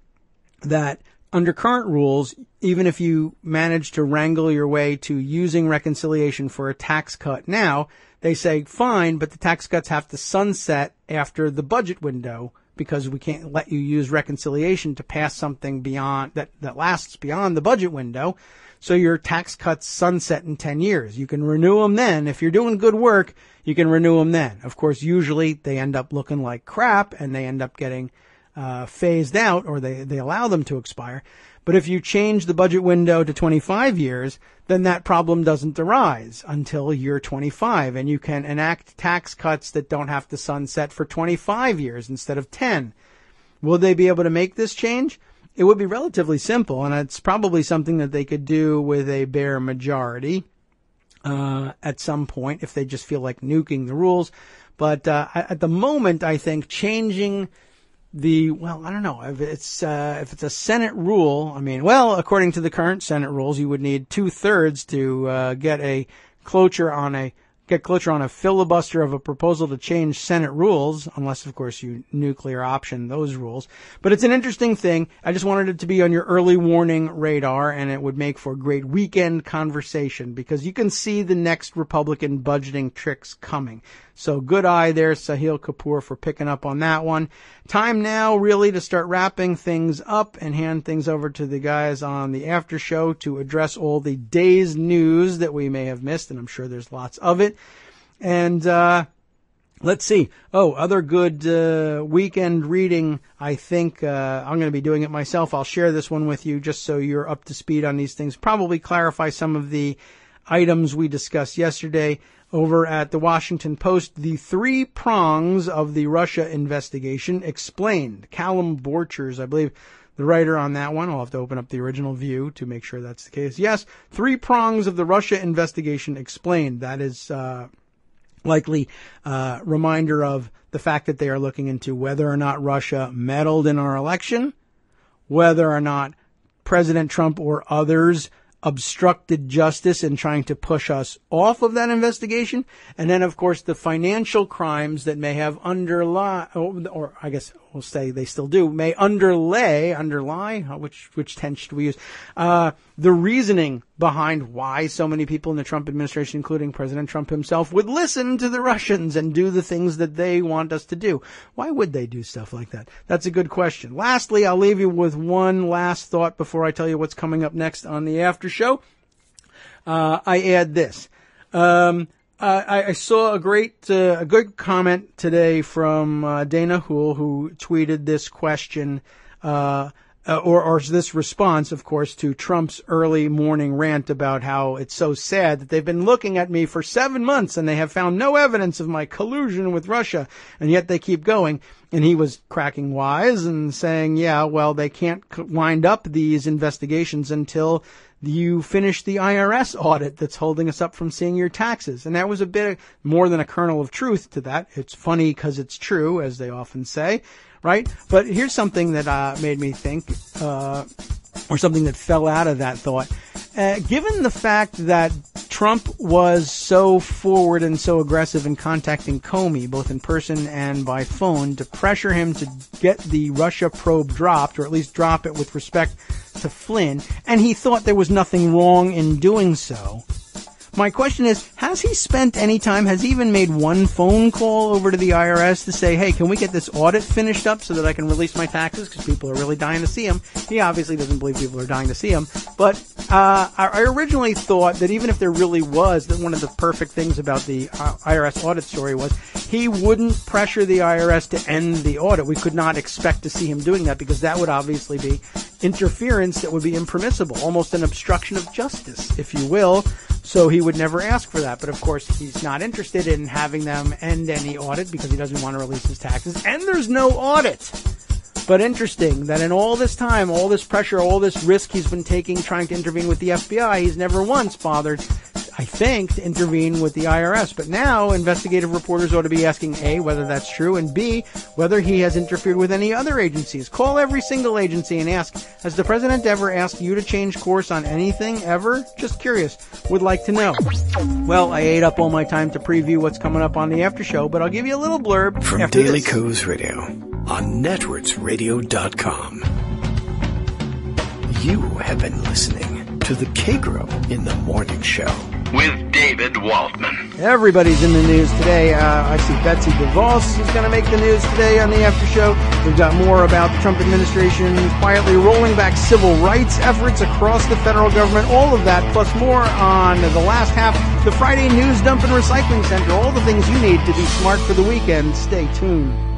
that under current rules, even if you manage to wrangle your way to using reconciliation for a tax cut now, they say, fine, but the tax cuts have to sunset after the budget window because we can't let you use reconciliation to pass something beyond that lasts beyond the budget window. So your tax cuts sunset in 10 years. You can renew them then. If you're doing good work, you can renew them then. Of course, usually they end up looking like crap and they end up getting phased out, or they allow them to expire. But if you change the budget window to 25 years, then that problem doesn't arise until year 25, and you can enact tax cuts that don't have to sunset for 25 years instead of 10. Will they be able to make this change? It would be relatively simple, and it's probably something that they could do with a bare majority at some point if they just feel like nuking the rules. But at the moment, I think changing I don't know if it's a Senate rule. I mean, according to the current Senate rules, you would need 2/3 to get cloture on a filibuster of a proposal to change Senate rules, unless, of course, you nuclear option those rules. But it's an interesting thing. I just wanted it to be on your early warning radar, and it would make for great weekend conversation because you can see the next Republican budgeting tricks coming. So good eye there, Sahil Kapoor, for picking up on that one. Time now really to start wrapping things up and hand things over to the guys on the after show to address all the day's news that we may have missed, and I'm sure there's lots of it. And let's see. Other good weekend reading. I think I'm going to be doing it myself. I'll share this one with you just so you're up to speed on these things. Probably clarify some of the items we discussed yesterday. Over at the Washington Post, the 3 prongs of the Russia investigation explained. Callum Borchers, I believe, the writer on that one. I'll have to open up the original View to make sure that's the case. Yes, 3 prongs of the Russia investigation explained. That is likely reminder of the fact that they are looking into whether or not Russia meddled in our election, whether or not President Trump or others obstructed justice in trying to push us off of that investigation. And then, of course, the financial crimes that may have or I guess we'll say they still do, may underlie, which tense should we use, the reasoning behind why so many people in the Trump administration, including President Trump himself, would listen to the Russians and do the things that they want us to do. Why would they do stuff like that? That's a good question. Lastly, I'll leave you with one last thought before I tell you what's coming up next on the after show. I add this. I saw a good comment today from Dana Hool, who tweeted this question, or this response, of course, to Trump's early morning rant about how it's so sad that they've been looking at me for 7 months and they have found no evidence of my collusion with Russia, and yet they keep going. And he was cracking wise and saying, they can't wind up these investigations until you finish the IRS audit that's holding us up from seeing your taxes. And that was a bit more than a kernel of truth to that. It's funny because it's true, as they often say, right? But here's something that made me think, or something that fell out of that thought. Given the fact that Trump was so forward and so aggressive in contacting Comey, both in person and by phone, to pressure him to get the Russia probe dropped, or at least drop it with respect to Flynn, and he thought there was nothing wrong in doing so. My question is, has he spent any time, has he even made one phone call over to the IRS to say, hey, can we get this audit finished up so that I can release my taxes? Because people are really dying to see him. He obviously doesn't believe people are dying to see him. But I originally thought that even if there really was, that one of the perfect things about the IRS audit story was he wouldn't pressure the IRS to end the audit. We could not expect to see him doing that because that would obviously be interference that would be impermissible, almost an obstruction of justice, if you will. So he would never ask for that. But of course, he's not interested in having them end any audit because he doesn't want to release his taxes. And there's no audit. But interesting that in all this time, all this pressure, all this risk he's been taking trying to intervene with the FBI, he's never once bothered, I think, to intervene with the IRS. But now investigative reporters ought to be asking, A, whether that's true, and B, whether he has interfered with any other agencies. Call every single agency and ask, has the president ever asked you to change course on anything, ever? Just curious. Would like to know. Well, I ate up all my time to preview what's coming up on the after show, but I'll give you a little blurb
from
after
Daily
this.
Co's Radio on networksradio.com. You have been listening to the Kagro in the Morning Show
with David Waldman.
Everybody's in the news today. I see Betsy DeVos is going to make the news today on the after show. We've got more about the Trump administration quietly rolling back civil rights efforts across the federal government. All of that, plus more on the last half, the Friday News Dump and Recycling Center. All the things you need to be smart for the weekend. Stay tuned.